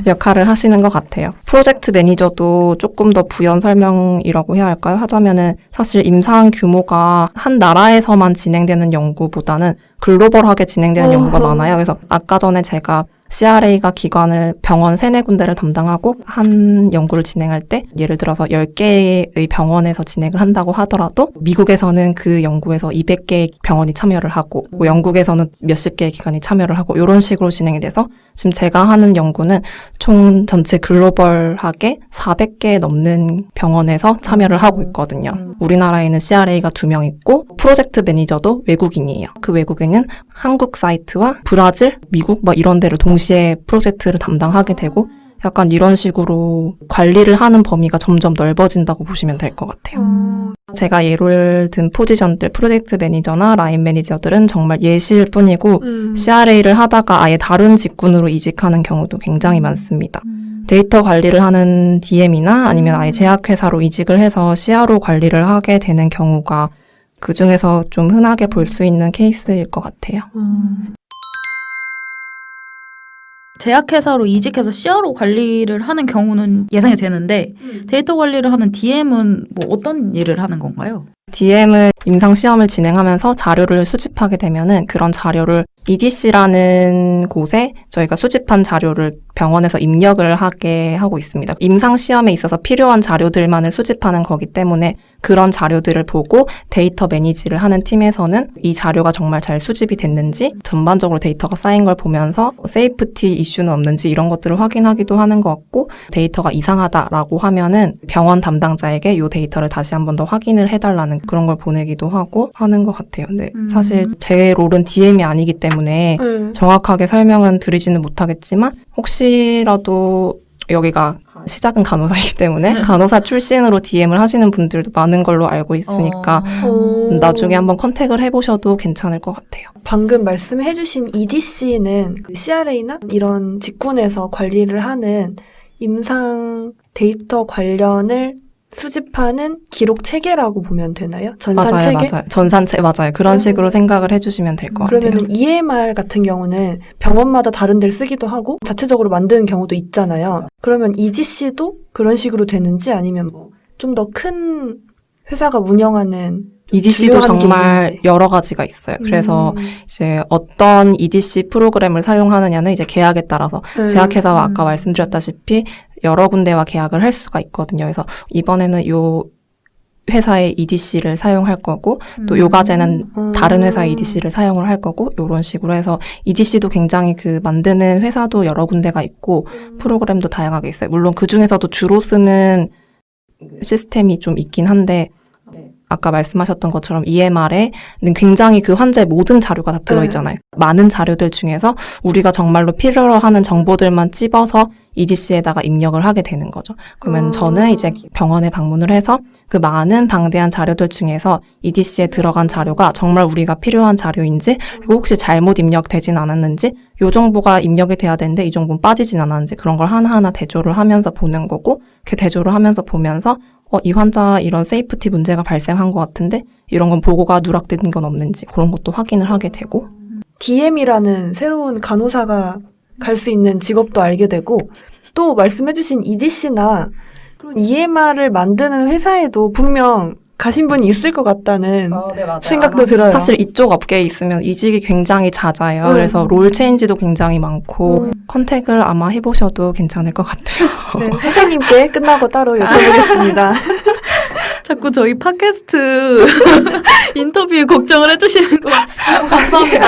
역할을 하시는 것 같아요. 프로젝트 매니저도 조금 더 부연 설명이라고 해야 할까요? 하자면은 사실 임상 규모가 한 나라에서만 진행되는 연구보다는 글로벌하게 진행되는 연구가 많아요. 그래서 아까 전에 제가 CRA가 기관을 병원 3-4군데를 담당하고 한 연구를 진행할 때 예를 들어서 10개의 병원에서 진행을 한다고 하더라도 미국에서는 그 연구에서 200개의 병원이 참여를 하고 뭐 영국에서는 몇십 개의 기관이 참여를 하고 이런 식으로 진행이 돼서 지금 제가 하는 연구는 총 전체 글로벌하게 400개 넘는 병원에서 참여를 하고 있거든요. 우리나라에는 CRA가 2명 있고 프로젝트 매니저도 외국인이에요. 그 외국인은 한국 사이트와 브라질, 미국 뭐 이런 데를 동시에 프로젝트를 담당하게 되고 약간 이런 식으로 관리를 하는 범위가 점점 넓어진다고 보시면 될 것 같아요. 제가 예를 든 포지션들, 프로젝트 매니저나 라인 매니저들은 정말 예시일 뿐이고 CRA를 하다가 아예 다른 직군으로 이직하는 경우도 굉장히 많습니다. 데이터 관리를 하는 DM이나 아니면 아예 제약회사로 이직을 해서 CRO 관리를 하게 되는 경우가 그 중에서 좀 흔하게 볼 수 있는 케이스일 것 같아요. 제약회사로 이직해서 CRO 관리를 하는 경우는 예상이 되는데 데이터 관리를 하는 DM은 뭐 어떤 일을 하는 건가요? DM을 임상시험을 진행하면서 자료를 수집하게 되면은 그런 자료를 EDC라는 곳에 저희가 수집한 자료를 병원에서 입력을 하게 하고 있습니다. 임상시험에 있어서 필요한 자료들만을 수집하는 거기 때문에 그런 자료들을 보고 데이터 매니지를 하는 팀에서는 이 자료가 정말 잘 수집이 됐는지 전반적으로 데이터가 쌓인 걸 보면서 세이프티 이슈는 없는지 이런 것들을 확인하기도 하는 것 같고 데이터가 이상하다라고 하면은 병원 담당자에게 이 데이터를 다시 한 번 더 확인을 해달라는 그런 걸 보내기도 하고 하는 것 같아요. 근데 사실 제 롤은 DM이 아니기 때문에 정확하게 설명은 드리지는 못하겠지만 혹시라도 여기가 시작은 간호사이기 때문에 간호사 출신으로 DM을 하시는 분들도 많은 걸로 알고 있으니까 나중에 한번 컨택을 해보셔도 괜찮을 것 같아요. 방금 말씀해주신 EDC는 CRA나 이런 직군에서 관리를 하는 임상 데이터 관련을 수집하는 기록 체계라고 보면 되나요? 전산 체계? 맞아요. 맞아요. 그런 식으로 생각을 해주시면 될 것 같아요. 그러면은 EMR 같은 경우는 병원마다 다른 데를 쓰기도 하고 자체적으로 만드는 경우도 있잖아요. 맞아. 그러면 EDC도 그런 식으로 되는지 아니면 뭐 좀 더 큰 회사가 운영하는 EDC도 중요한 게 정말 있는지. 여러 가지가 있어요. 그래서 이제 어떤 EDC 프로그램을 사용하느냐는 이제 계약에 따라서 제약회사와 아까 말씀드렸다시피 여러 군데와 계약을 할 수가 있거든요. 그래서 이번에는 요 회사의 EDC를 사용할 거고 또 요 과제는 다른 회사의 EDC를 사용을 할 거고 요런 식으로 해서 EDC도 굉장히 그 만드는 회사도 여러 군데가 있고 프로그램도 다양하게 있어요. 물론 그 중에서도 주로 쓰는 시스템이 좀 있긴 한데 아까 말씀하셨던 것처럼 EMR에는 굉장히 그 환자의 모든 자료가 다 들어있잖아요. 많은 자료들 중에서 우리가 정말로 필요로 하는 정보들만 찝어서 EDC에다가 입력을 하게 되는 거죠. 그러면 저는 이제 병원에 방문을 해서 그 많은 방대한 자료들 중에서 EDC에 들어간 자료가 정말 우리가 필요한 자료인지 그리고 혹시 잘못 입력되진 않았는지 요 정보가 입력이 돼야 되는데 이 정보는 빠지진 않았는지 그런 걸 하나하나 대조를 하면서 보는 거고 그 대조를 하면서 보면서 이 환자 이런 세이프티 문제가 발생한 것 같은데 이런 건 보고가 누락된 건 없는지 그런 것도 확인을 하게 되고 DM이라는 새로운 간호사가 갈 수 있는 직업도 알게 되고 또 말씀해주신 EDC나 EMR을 만드는 회사에도 분명 가신 분이 있을 것 같다는 생각도 들어요. 사실 이쪽 업계에 있으면 이직이 굉장히 잦아요. 그래서 롤 체인지도 굉장히 많고 컨택을 아마 해보셔도 괜찮을 것 같아요. 네, 선생님께 끝나고 따로 여쭤보겠습니다. 자꾸 저희 팟캐스트 인터뷰에 걱정을 해주시는 거 감사합니다.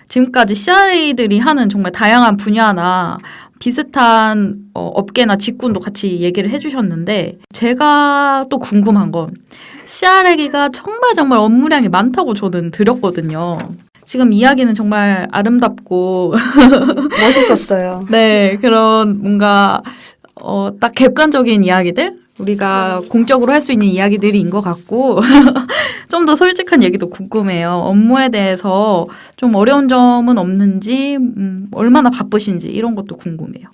지금까지 CRA들이 하는 정말 다양한 분야나 비슷한 업계나 직군도 같이 얘기를 해주셨는데 제가 또 궁금한 건 CRA가 정말 업무량이 많다고 저는 들었거든요. 지금 이야기는 정말 아름답고 멋있었어요. 네, 그런 뭔가 딱 객관적인 이야기들 우리가 공적으로 할 수 있는 이야기들인 것 같고 좀 더 솔직한 얘기도 궁금해요. 업무에 대해서 좀 어려운 점은 없는지 얼마나 바쁘신지 이런 것도 궁금해요.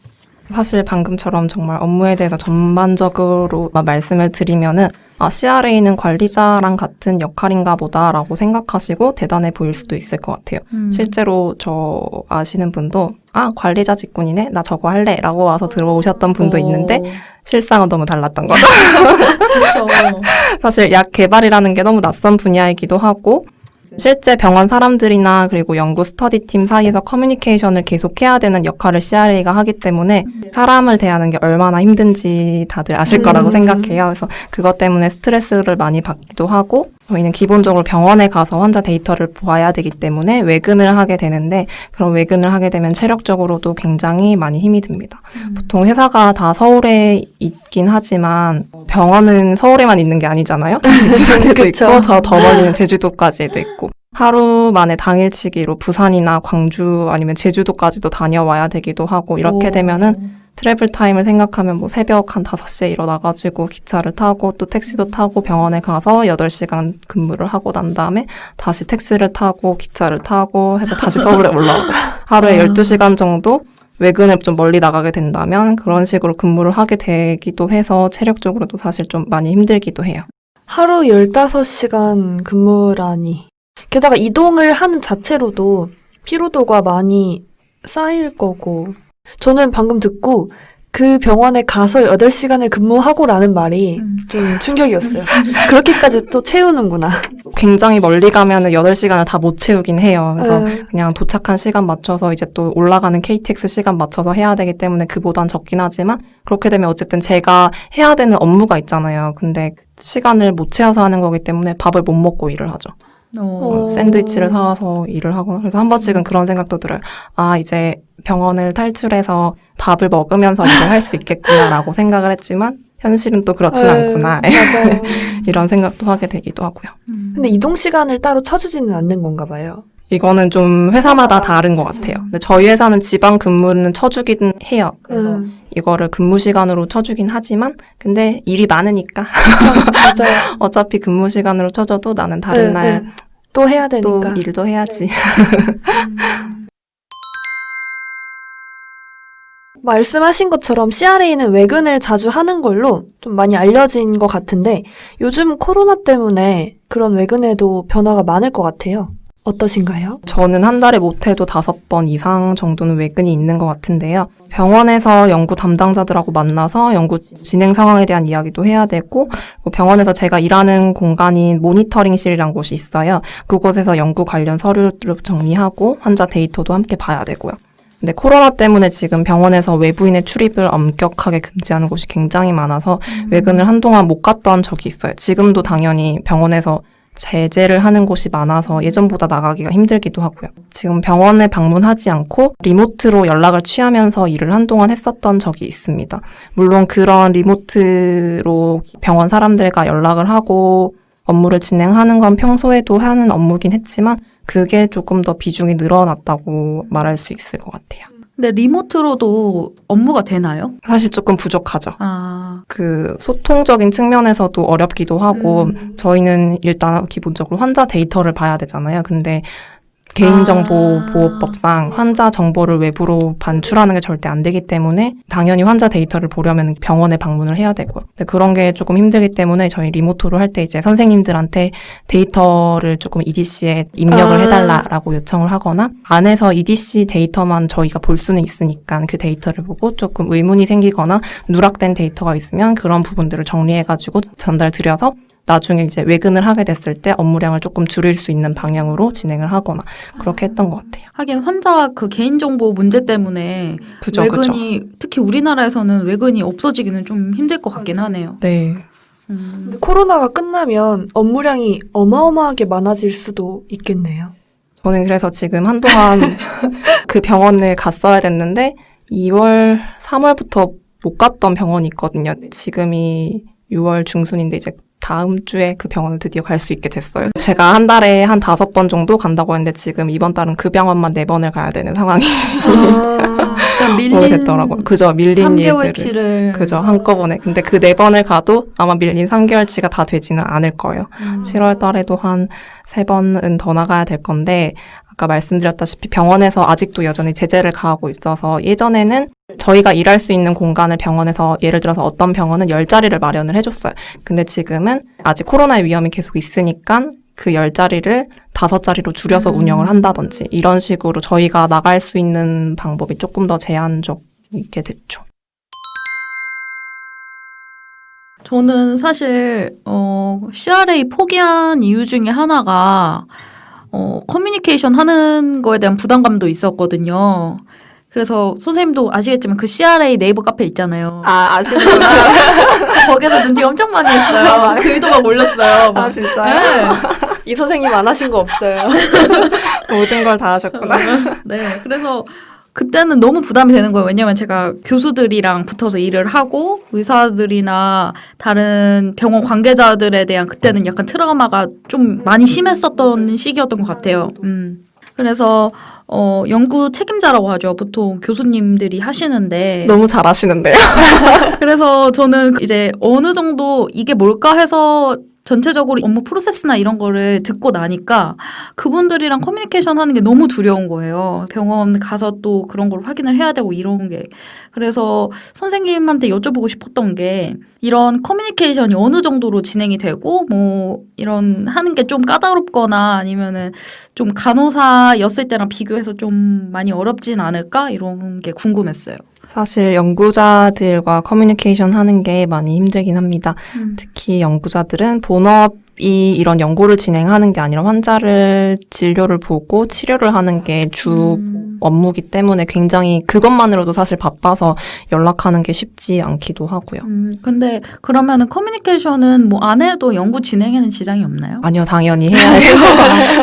사실 방금처럼 정말 업무에 대해서 전반적으로 말씀을 드리면은 CRA는 관리자랑 같은 역할인가 보다라고 생각하시고 대단해 보일 수도 있을 것 같아요. 실제로 저 아시는 분도 관리자 직군이네? 나 저거 할래? 라고 와서 들어오셨던 분도 있는데 실상은 너무 달랐던 거죠. 그렇죠. 사실 약 개발이라는 게 너무 낯선 분야이기도 하고 실제 병원 사람들이나 그리고 연구 스터디팀 사이에서 커뮤니케이션을 계속 해야 되는 역할을 CRA가 하기 때문에 사람을 대하는 게 얼마나 힘든지 다들 아실 거라고 생각해요. 그래서 그것 때문에 스트레스를 많이 받기도 하고 저희는 기본적으로 병원에 가서 환자 데이터를 봐야 되기 때문에 외근을 하게 되는데 그런 외근을 하게 되면 체력적으로도 굉장히 많이 힘이 듭니다. 보통 회사가 다 서울에 있긴 하지만 병원은 서울에만 있는 게 아니잖아요. 부산에도 있고 저 더 멀리는 제주도까지도 있고 하루 만에 당일치기로 부산이나 광주 아니면 제주도까지도 다녀와야 되기도 하고 이렇게 되면은 트래블 타임을 생각하면 뭐 새벽 한 5시에 일어나가지고 기차를 타고 또 택시도 타고 병원에 가서 8시간 근무를 하고 난 다음에 다시 택시를 타고 기차를 타고 해서 다시 서울에 올라오고 하루에 12시간 정도 외근을 좀 멀리 나가게 된다면 그런 식으로 근무를 하게 되기도 해서 체력적으로도 사실 좀 많이 힘들기도 해요. 하루 15시간 근무라니. 게다가 이동을 하는 자체로도 피로도가 많이 쌓일 거고. 저는 방금 듣고 그 병원에 가서 8시간을 근무하고라는 말이 좀 충격이었어요. 그렇게까지 또 채우는구나. 굉장히 멀리 가면은 8시간을 다 못 채우긴 해요. 그래서 그냥 도착한 시간 맞춰서 이제 또 올라가는 KTX 시간 맞춰서 해야 되기 때문에 그보단 적긴 하지만 그렇게 되면 어쨌든 제가 해야 되는 업무가 있잖아요. 근데 시간을 못 채워서 하는 거기 때문에 밥을 못 먹고 일을 하죠. 샌드위치를 사와서 일을 하거나 그래서 한 번씩은 그런 생각도 들어요. 이제 병원을 탈출해서 밥을 먹으면서 일을 할 수 있겠구나라고 생각을 했지만 현실은 또 그렇진 않구나. 맞아요. 이런 생각도 하게 되기도 하고요. 근데 이동 시간을 따로 쳐주지는 않는 건가 봐요. 이거는 좀 회사마다 다른 것 같아요. 근데 저희 회사는 지방 근무는 쳐주긴 해요. 그래서 이거를 근무 시간으로 쳐주긴 하지만 근데 일이 많으니까 맞아요. 어차피 근무 시간으로 쳐줘도 나는 다른 날 또 해야 또 되니까. 일도 해야지. 말씀하신 것처럼 CRA는 외근을 자주 하는 걸로 좀 많이 알려진 것 같은데 요즘 코로나 때문에 그런 외근에도 변화가 많을 것 같아요. 어떠신가요? 저는 한 달에 못해도 5번 이상 정도는 외근이 있는 것 같은데요. 병원에서 연구 담당자들하고 만나서 연구 진행 상황에 대한 이야기도 해야 되고 병원에서 제가 일하는 공간인 모니터링실이라는 곳이 있어요. 그곳에서 연구 관련 서류를 정리하고 환자 데이터도 함께 봐야 되고요. 근데 코로나 때문에 지금 병원에서 외부인의 출입을 엄격하게 금지하는 곳이 굉장히 많아서 외근을 한동안 못 갔던 적이 있어요. 지금도 당연히 병원에서 제재를 하는 곳이 많아서 예전보다 나가기가 힘들기도 하고요. 지금 병원에 방문하지 않고 리모트로 연락을 취하면서 일을 한동안 했었던 적이 있습니다. 물론 그런 리모트로 병원 사람들과 연락을 하고 업무를 진행하는 건 평소에도 하는 업무긴 했지만 그게 조금 더 비중이 늘어났다고 말할 수 있을 것 같아요. 근데 리모트로도 업무가 되나요? 사실 조금 부족하죠. 아, 그 소통적인 측면에서도 어렵기도 하고 저희는 일단 기본적으로 환자 데이터를 봐야 되잖아요. 근데 개인정보보호법상 환자 정보를 외부로 반출하는 게 절대 안 되기 때문에 당연히 환자 데이터를 보려면 병원에 방문을 해야 되고요. 근데 그런 게 조금 힘들기 때문에 저희 리모트로 할 때 이제 선생님들한테 데이터를 조금 EDC에 입력을 해달라라고 요청을 하거나 안에서 EDC 데이터만 저희가 볼 수는 있으니까 그 데이터를 보고 조금 의문이 생기거나 누락된 데이터가 있으면 그런 부분들을 정리해가지고 전달 드려서 나중에 이제 외근을 하게 됐을 때 업무량을 조금 줄일 수 있는 방향으로 진행을 하거나 그렇게 했던 것 같아요. 하긴 환자 그 개인정보 문제 때문에 그죠. 특히 우리나라에서는 외근이 없어지기는 좀 힘들 것 같긴 하네요. 네. 근데 코로나가 끝나면 업무량이 어마어마하게 많아질 수도 있겠네요. 저는 그래서 지금 한동안 그 병원을 갔어야 됐는데 2월, 3월부터 못 갔던 병원이 있거든요. 지금이 6월 중순인데 이제 다음 주에 그 병원을 드디어 갈 수 있게 됐어요. 제가 한 달에 한 5번 정도 간다고 했는데 지금 이번 달은 그 병원만 4번을 가야 되는 상황이 그럼 밀린 됐더라고요. 그죠, 밀린 3개월치를 그죠, 한꺼번에. 근데 그 4번을 가도 아마 밀린 3개월치가 다 되지는 않을 거예요. 7월 달에도 한 3번은 더 나가야 될 건데 아까 말씀드렸다시피 병원에서 아직도 여전히 제재를 가하고 있어서 예전에는 저희가 일할 수 있는 공간을 병원에서 예를 들어서 어떤 병원은 10자리를 마련을 해줬어요. 근데 지금은 아직 코로나의 위험이 계속 있으니까 그 10자리를 5자리로 줄여서 운영을 한다든지 이런 식으로 저희가 나갈 수 있는 방법이 조금 더 제한적이게 됐죠. 저는 사실 CRA 포기한 이유 중에 하나가 커뮤니케이션 하는 거에 대한 부담감도 있었거든요. 그래서 선생님도 아시겠지만 그 CRA 네이버 카페 있잖아요. 아시는구나. 거기서 눈치 엄청 많이 했어요. 글도 올렸어요. 막. 진짜요? 네. 이 선생님 안 하신 거 없어요. 모든 걸 다 하셨구나. 네. 그래서 그때는 너무 부담이 되는 거예요. 왜냐면 제가 교수들이랑 붙어서 일을 하고 의사들이나 다른 병원 관계자들에 대한 그때는 약간 트라우마가 좀 많이 심했었던 시기였던 것 같아요. 그래서 연구 책임자라고 하죠. 보통 교수님들이 하시는데 너무 잘하시는데요. 그래서 저는 이제 어느 정도 이게 뭘까 해서 전체적으로 업무 프로세스나 이런 거를 듣고 나니까 그분들이랑 커뮤니케이션 하는 게 너무 두려운 거예요. 병원 가서 또 그런 걸 확인을 해야 되고 이런 게. 그래서 선생님한테 여쭤보고 싶었던 게 이런 커뮤니케이션이 어느 정도로 진행이 되고 뭐 이런 하는 게 좀 까다롭거나 아니면은 좀 간호사였을 때랑 비교해서 좀 많이 어렵진 않을까 이런 게 궁금했어요. 사실 연구자들과 커뮤니케이션 하는 게 많이 힘들긴 합니다. 특히 연구자들은 본업이 이런 연구를 진행하는 게 아니라 환자를 진료를 보고 치료를 하는 게 주 업무기 때문에 굉장히 그것만으로도 사실 바빠서 연락하는 게 쉽지 않기도 하고요. 근데 그러면은 커뮤니케이션은 뭐 안 해도 연구 진행에는 지장이 없나요? 아니요, 당연히 해야 해요.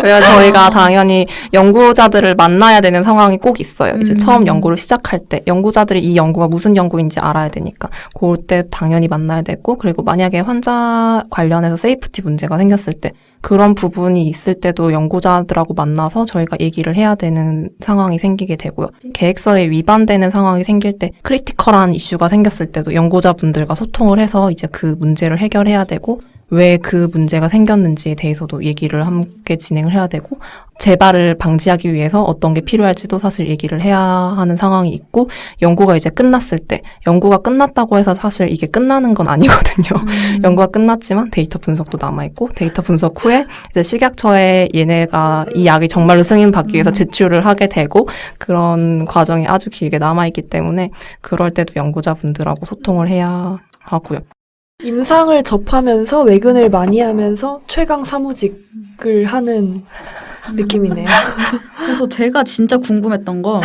왜냐면 저희가 당연히 연구자들을 만나야 되는 상황이 꼭 있어요. 이제 처음 연구를 시작할 때 연구자들이 이 연구가 무슨 연구인지 알아야 되니까 그때 당연히 만나야 되고 그리고 만약에 환자 관련해서 세이프티 문제가 생겼을 때 그런 부분이 있을 때도 연구자들하고 만나서 저희가 얘기를 해야 되는 상황이 생기게 되고요. 계획서에 위반되는 상황이 생길 때 크리티컬한 이슈가 생겼을 때도 연구자분들과 소통을 해서 이제 그 문제를 해결해야 되고 왜 그 문제가 생겼는지에 대해서도 얘기를 함께 진행을 해야 되고 재발을 방지하기 위해서 어떤 게 필요할지도 사실 얘기를 해야 하는 상황이 있고 연구가 이제 끝났을 때 연구가 끝났다고 해서 사실 이게 끝나는 건 아니거든요. 연구가 끝났지만 데이터 분석도 남아있고 데이터 분석 후에 이제 식약처에 얘네가 이 약이 정말로 승인받기 위해서 제출을 하게 되고 그런 과정이 아주 길게 남아있기 때문에 그럴 때도 연구자분들하고 소통을 해야 하고요. 임상을 접하면서 외근을 많이 하면서 최강 사무직을 하는 느낌이네요. 그래서 제가 진짜 궁금했던 거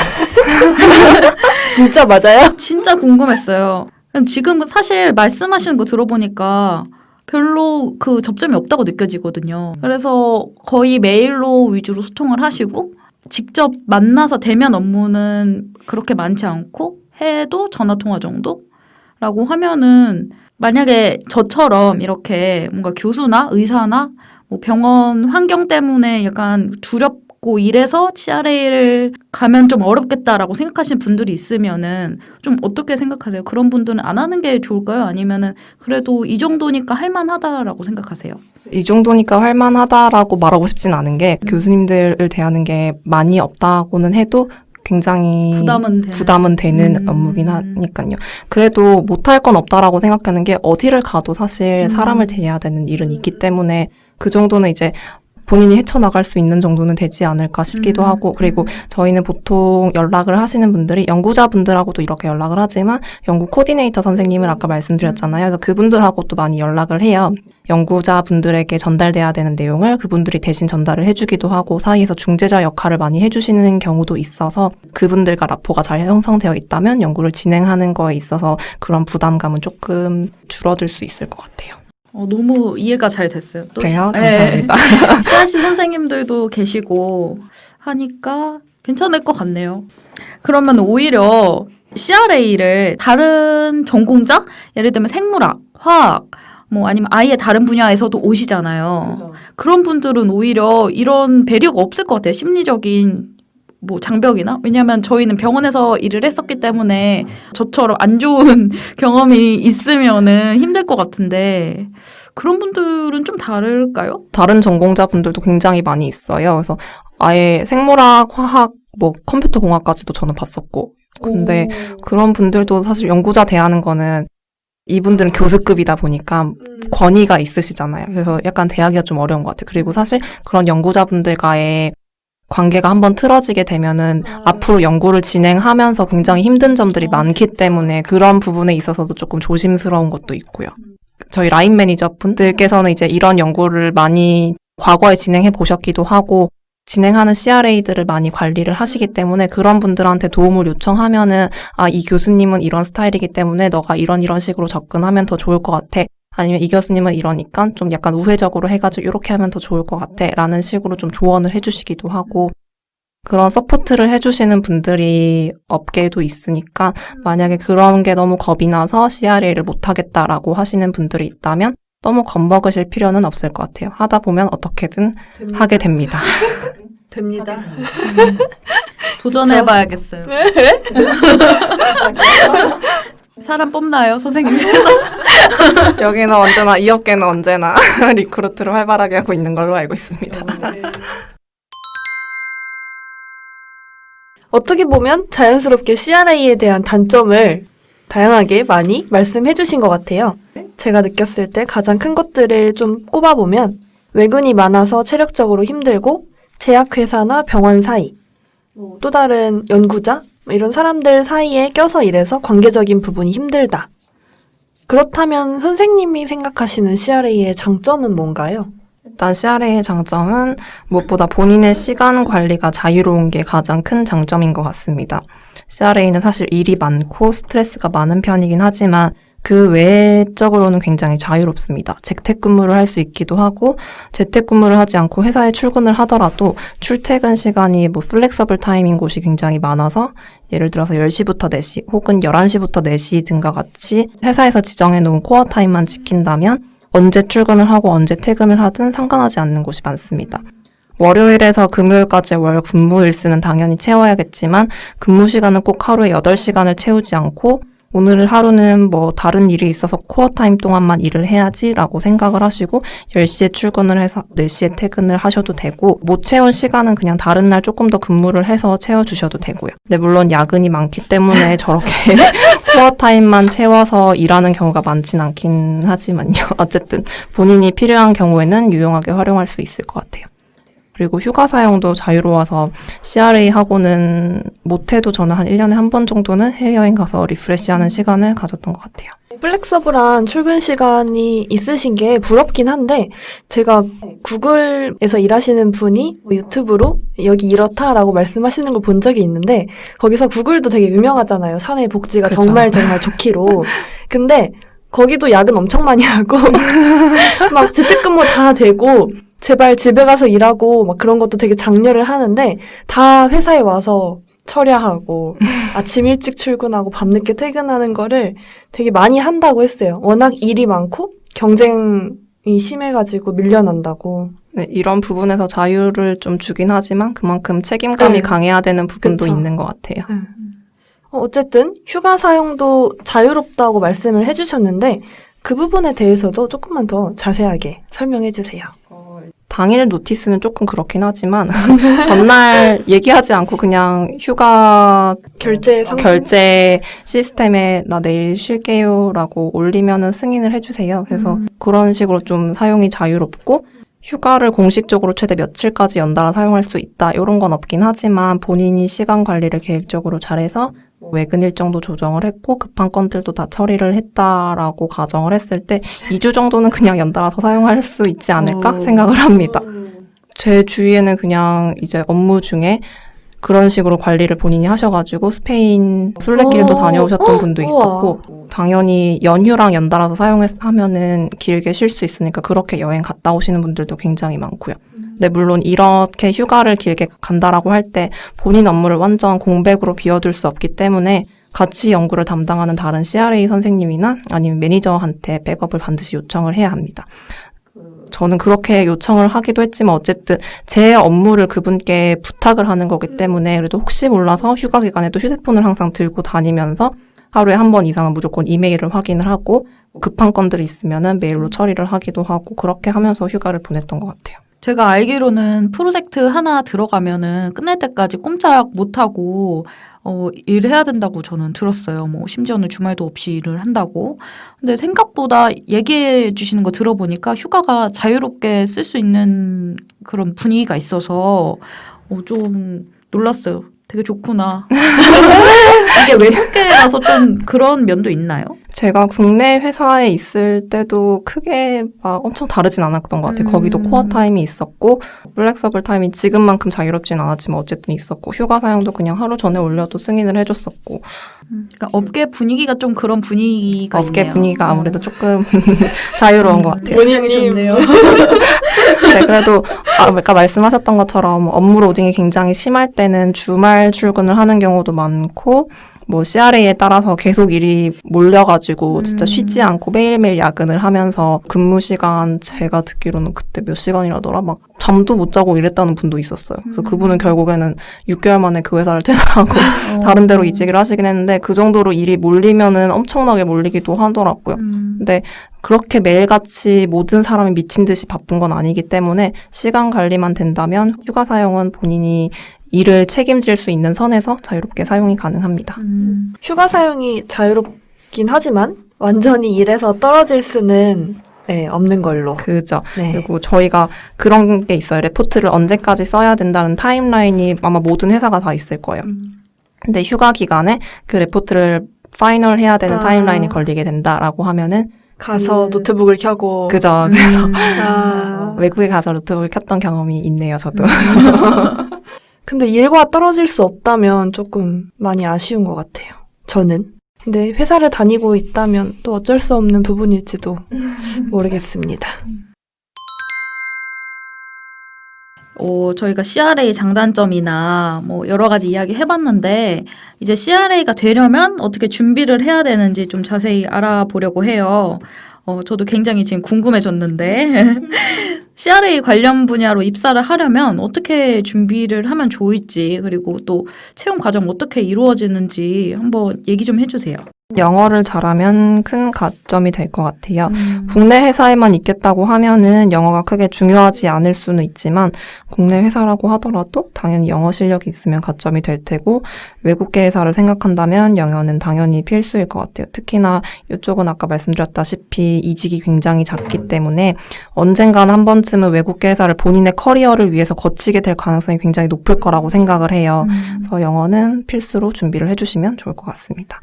진짜 맞아요? 진짜 궁금했어요. 지금 사실 말씀하시는 거 들어보니까 별로 그 접점이 없다고 느껴지거든요. 그래서 거의 메일로 위주로 소통을 하시고 직접 만나서 대면 업무는 그렇게 많지 않고 해도 전화통화 정도라고 하면은 만약에 저처럼 이렇게 뭔가 교수나 의사나 뭐 병원 환경 때문에 약간 두렵고 이래서 CRA를 가면 좀 어렵겠다라고 생각하시는 분들이 있으면은 좀 어떻게 생각하세요? 그런 분들은 안 하는 게 좋을까요? 아니면은 그래도 이 정도니까 할만하다라고 생각하세요? 이 정도니까 할만하다라고 말하고 싶진 않은 게 교수님들을 대하는 게 많이 없다고는 해도 굉장히 부담은 되는 업무긴 하니까요. 그래도 못할 건 없다라고 생각하는 게 어디를 가도 사실 사람을 대해야 되는 일은 있기 때문에 그 정도는 이제 본인이 헤쳐나갈 수 있는 정도는 되지 않을까 싶기도 하고 그리고 저희는 보통 연락을 하시는 분들이 연구자분들하고도 이렇게 연락을 하지만 연구 코디네이터 선생님을 아까 말씀드렸잖아요. 그래서 그분들하고도 많이 연락을 해요. 연구자분들에게 전달돼야 되는 내용을 그분들이 대신 전달을 해주기도 하고 사이에서 중재자 역할을 많이 해주시는 경우도 있어서 그분들과 라포가 잘 형성되어 있다면 연구를 진행하는 거에 있어서 그런 부담감은 조금 줄어들 수 있을 것 같아요. 너무 이해가 잘 됐어요. 또 그래요? 감사합니다. CRC 선생님들도 계시고 하니까 괜찮을 것 같네요. 그러면 오히려 CRA를 다른 전공자? 예를 들면 생물학, 화학, 뭐 아니면 아예 다른 분야에서도 오시잖아요. 그런 분들은 오히려 이런 배려가 없을 것 같아요. 심리적인 뭐 장벽이나 왜냐하면 저희는 병원에서 일을 했었기 때문에 저처럼 안 좋은 경험이 있으면은 힘들 것 같은데 그런 분들은 좀 다를까요? 다른 전공자분들도 굉장히 많이 있어요. 그래서 아예 생물학, 화학, 뭐 컴퓨터 공학까지도 저는 봤었고. 근데 그런 분들도 사실 연구자 대하는 거는 이분들은 교수급이다 보니까 권위가 있으시잖아요. 그래서 약간 대하기가 좀 어려운 것 같아요. 그리고 사실 그런 연구자분들과의 관계가 한번 틀어지게 되면은 앞으로 연구를 진행하면서 굉장히 힘든 점들이 많기 때문에 그런 부분에 있어서도 조금 조심스러운 것도 있고요. 저희 라인 매니저 분들께서는 이제 이런 연구를 많이 과거에 진행해 보셨기도 하고 진행하는 CRA들을 많이 관리를 하시기 때문에 그런 분들한테 도움을 요청하면은 이 교수님은 이런 스타일이기 때문에 너가 이런 식으로 접근하면 더 좋을 것 같아. 아니면 이 교수님은 이러니까 좀 약간 우회적으로 해가지고 이렇게 하면 더 좋을 것 같아. 라는 식으로 좀 조언을 해주시기도 하고 그런 서포트를 해주시는 분들이 업계에도 있으니까 만약에 그런 게 너무 겁이 나서 CRA를 못하겠다라고 하시는 분들이 있다면 너무 겁먹으실 필요는 없을 것 같아요. 하다 보면 어떻게든 하게 됩니다. 됩니다. 도전해봐야겠어요. 사람 뽑나요, 선생님? 여기는 언제나, 이 업계는 언제나 리크루트를 활발하게 하고 있는 걸로 알고 있습니다. 어떻게 보면 자연스럽게 CRA에 대한 단점을 다양하게 많이 말씀해 주신 것 같아요. 제가 느꼈을 때 가장 큰 것들을 좀 꼽아보면 외근이 많아서 체력적으로 힘들고 제약회사나 병원 사이, 또 다른 연구자, 이런 사람들 사이에 껴서 일해서 관계적인 부분이 힘들다. 그렇다면 선생님이 생각하시는 CRA의 장점은 뭔가요? 일단 CRA의 장점은 무엇보다 본인의 시간 관리가 자유로운 게 가장 큰 장점인 것 같습니다. CRA는 사실 일이 많고 스트레스가 많은 편이긴 하지만 그 외적으로는 굉장히 자유롭습니다. 재택근무를 할 수 있기도 하고 재택근무를 하지 않고 회사에 출근을 하더라도 출퇴근 시간이 뭐 플렉서블 타임인 곳이 굉장히 많아서 예를 들어서 10시부터 4시 혹은 11시부터 4시 등과 같이 회사에서 지정해 놓은 코어 타임만 지킨다면 언제 출근을 하고 언제 퇴근을 하든 상관하지 않는 곳이 많습니다. 월요일에서 금요일까지 월 근무 일수는 당연히 채워야겠지만 근무 시간은 꼭 하루에 8시간을 채우지 않고 오늘 하루는 뭐 다른 일이 있어서 코어 타임 동안만 일을 해야지라고 생각을 하시고 10시에 출근을 해서 4시에 퇴근을 하셔도 되고 못 채운 시간은 그냥 다른 날 조금 더 근무를 해서 채워주셔도 되고요. 근데 물론 야근이 많기 때문에 저렇게 코어 타임만 채워서 일하는 경우가 많진 않긴 하지만요. 어쨌든 본인이 필요한 경우에는 유용하게 활용할 수 있을 것 같아요. 그리고 휴가 사용도 자유로워서 CRA하고는 못해도 저는 한 1년에 한 번 정도는 해외여행 가서 리프레시하는 시간을 가졌던 것 같아요. 플렉서블한 출근 시간이 있으신 게 부럽긴 한데 제가 구글에서 일하시는 분이 유튜브로 여기 이렇다라고 말씀하시는 걸 본 적이 있는데 거기서 구글도 되게 유명하잖아요. 사내 복지가 그쵸. 정말 좋기로. 근데 거기도 야근 엄청 많이 하고 막 재택근무 다 되고 제발 집에 가서 일하고 막 그런 것도 되게 장려를 하는데 다 회사에 와서 철야하고 아침 일찍 출근하고 밤늦게 퇴근하는 거를 되게 많이 한다고 했어요. 워낙 일이 많고 경쟁이 심해가지고 밀려난다고. 네, 이런 부분에서 자유를 좀 주긴 하지만 그만큼 책임감이 네. 강해야 되는 부분도 그쵸. 있는 것 같아요. 어쨌든 휴가 사용도 자유롭다고 말씀을 해주셨는데 그 부분에 대해서도 조금만 더 자세하게 설명해 주세요. 당일 노티스는 조금 그렇긴 하지만 전날 얘기하지 않고 그냥 휴가 결제 상품? 결제 시스템에 나 내일 쉴게요라고 올리면은 승인을 해주세요. 그래서 그런 식으로 좀 사용이 자유롭고 휴가를 공식적으로 최대 며칠까지 연달아 사용할 수 있다. 이런 건 없긴 하지만 본인이 시간 관리를 계획적으로 잘해서 외근 일정도 조정을 했고 급한 건들도 다 처리를 했다라고 가정을 했을 때 2주 정도는 그냥 연달아서 사용할 수 있지 않을까 생각을 합니다. 제 주위에는 그냥 이제 업무 중에 그런 식으로 관리를 본인이 하셔가지고 스페인 순례길도 다녀오셨던 분도 있었고 당연히 연휴랑 연달아서 사용하면은 길게 쉴 수 있으니까 그렇게 여행 갔다 오시는 분들도 굉장히 많고요. 근데 물론 이렇게 휴가를 길게 간다라고 할 때 본인 업무를 완전 공백으로 비워둘 수 없기 때문에 같이 연구를 담당하는 다른 CRA 선생님이나 아니면 매니저한테 백업을 반드시 요청을 해야 합니다. 저는 그렇게 요청을 하기도 했지만 어쨌든 제 업무를 그분께 부탁을 하는 거기 때문에 그래도 혹시 몰라서 휴가 기간에도 휴대폰을 항상 들고 다니면서 하루에 한 번 이상은 무조건 이메일을 확인을 하고 급한 건들이 있으면은 메일로 처리를 하기도 하고 그렇게 하면서 휴가를 보냈던 것 같아요. 제가 알기로는 프로젝트 하나 들어가면은 끝날 때까지 꼼짝 못하고 일을 해야 된다고 저는 들었어요. 뭐 심지어는 주말도 없이 일을 한다고. 근데 생각보다 얘기해 주시는 거 들어보니까 휴가가 자유롭게 쓸 수 있는 그런 분위기가 있어서 좀 놀랐어요. 되게 좋구나. 이게 외국계라서 좀 그런 면도 있나요? 제가 국내 회사에 있을 때도 크게 막 엄청 다르진 않았던 것 같아요. 거기도 코어 타임이 있었고 플렉서블 타임이 지금만큼 자유롭진 않았지만 어쨌든 있었고 휴가 사용도 그냥 하루 전에 올려도 승인을 해줬었고 그러니까 업계 분위기가 좀 그런 분위기가 업계 있네요. 분위기가 아무래도 조금 자유로운 것 같아요. 굉장히 좋네요. 네, 그래도 아까 말씀하셨던 것처럼 업무 로딩이 굉장히 심할 때는 주말 출근을 하는 경우도 많고 뭐 CRA에 따라서 계속 일이 몰려가지고 진짜 쉬지 않고 매일매일 야근을 하면서 근무 시간 제가 듣기로는 그때 몇 시간이라더라 막 잠도 못 자고 이랬다는 분도 있었어요. 그래서 그분은 결국에는 6개월 만에 그 회사를 퇴사하고 다른 데로 이직을 하시긴 했는데 그 정도로 일이 몰리면은 엄청나게 몰리기도 하더라고요. 근데 그렇게 매일같이 모든 사람이 미친 듯이 바쁜 건 아니기 때문에 시간 관리만 된다면 휴가 사용은 본인이 일을 책임질 수 있는 선에서 자유롭게 사용이 가능합니다. 휴가 사용이 자유롭긴 하지만 완전히 일에서 떨어질 수는 없는 걸로. 그죠. 네. 그리고 저희가 그런 게 있어요. 레포트를 언제까지 써야 된다는 타임라인이 아마 모든 회사가 다 있을 거예요. 근데 휴가 기간에 그 레포트를 파이널 해야 되는 타임라인이 걸리게 된다라고 하면은 가서 노트북을 켜고. 그죠. 그래서 외국에 가서 노트북을 켰던 경험이 있네요, 저도. 근데 일과 떨어질 수 없다면 조금 많이 아쉬운 것 같아요. 저는. 근데 회사를 다니고 있다면 또 어쩔 수 없는 부분일지도 모르겠습니다. 저희가 CRA 장단점이나 뭐 여러 가지 이야기 해봤는데 이제 CRA가 되려면 어떻게 준비를 해야 되는지 좀 자세히 알아보려고 해요. 저도 굉장히 지금 궁금해졌는데 CRA 관련 분야로 입사를 하려면 어떻게 준비를 하면 좋을지 그리고 또 채용 과정 어떻게 이루어지는지 한번 얘기 좀 해주세요. 영어를 잘하면 큰 가점이 될 것 같아요. 국내 회사에만 있겠다고 하면은 영어가 크게 중요하지 않을 수는 있지만 국내 회사라고 하더라도 당연히 영어 실력이 있으면 가점이 될 테고 외국계 회사를 생각한다면 영어는 당연히 필수일 것 같아요. 특히나 이쪽은 아까 말씀드렸다시피 이직이 굉장히 작기 때문에 언젠가는 한 번쯤은 외국계 회사를 본인의 커리어를 위해서 거치게 될 가능성이 굉장히 높을 거라고 생각을 해요. 그래서 영어는 필수로 준비를 해주시면 좋을 것 같습니다.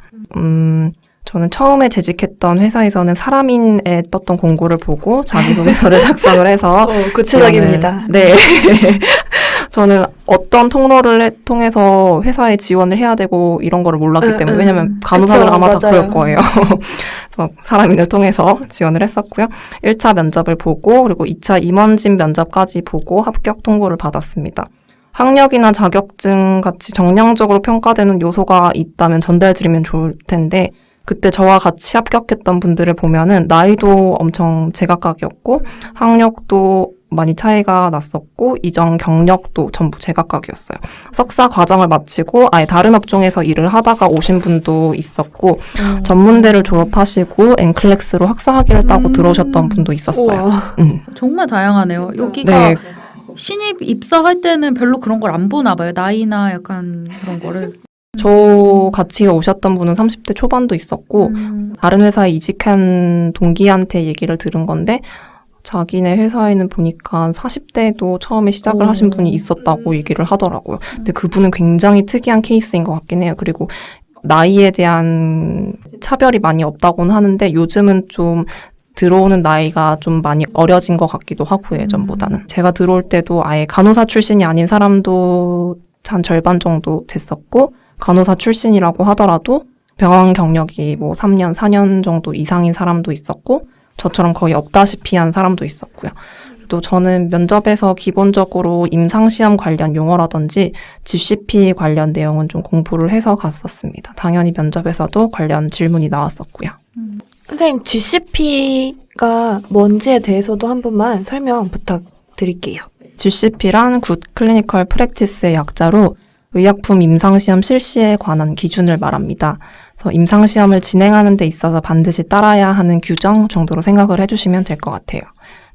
저는 처음에 재직했던 회사에서는 사람인에 떴던 공고를 보고 자기소개서를 작성을 해서 구체적입니다. 네. 저는 어떤 통로를 통해서 회사에 지원을 해야 되고 이런 거를 몰랐기 때문에 왜냐면 간호사는 그쵸, 아마 다 맞아요. 그럴 거예요. 그래서 사람인을 통해서 지원을 했었고요. 1차 면접을 보고 그리고 2차 임원진 면접까지 보고 합격 통보를 받았습니다. 학력이나 자격증 같이 정량적으로 평가되는 요소가 있다면 전달드리면 좋을 텐데 그때 저와 같이 합격했던 분들을 보면은 나이도 엄청 제각각이었고 학력도 많이 차이가 났었고 이전 경력도 전부 제각각이었어요. 석사 과정을 마치고 아예 다른 업종에서 일을 하다가 오신 분도 있었고 전문대를 졸업하시고 엔클렉스로 학사학위를 따고 들어오셨던 분도 있었어요. 우와. 정말 다양하네요. 여기가 네. 신입 입사할 때는 별로 그런 걸 안 보나 봐요. 나이나 약간 그런 거를. 저 같이 오셨던 분은 30대 초반도 있었고 다른 회사에 이직한 동기한테 얘기를 들은 건데 자기네 회사에는 보니까 40대도 처음에 시작을 하신 분이 있었다고 얘기를 하더라고요. 근데 그분은 굉장히 특이한 케이스인 것 같긴 해요. 그리고 나이에 대한 차별이 많이 없다고는 하는데 요즘은 좀 들어오는 나이가 좀 많이 어려진 것 같기도 하고 예전보다는. 제가 들어올 때도 아예 간호사 출신이 아닌 사람도 한 절반 정도 됐었고 간호사 출신이라고 하더라도 병원 경력이 뭐 3년, 4년 정도 이상인 사람도 있었고 저처럼 거의 없다시피 한 사람도 있었고요. 또 저는 면접에서 기본적으로 임상시험 관련 용어라든지 GCP 관련 내용은 좀 공부를 해서 갔었습니다. 당연히 면접에서도 관련 질문이 나왔었고요. 선생님, GCP가 뭔지에 대해서도 한 번만 설명 부탁드릴게요. GCP란 Good Clinical Practice의 약자로 의약품 임상시험 실시에 관한 기준을 말합니다. 그래서 임상시험을 진행하는 데 있어서 반드시 따라야 하는 규정 정도로 생각을 해주시면 될 것 같아요.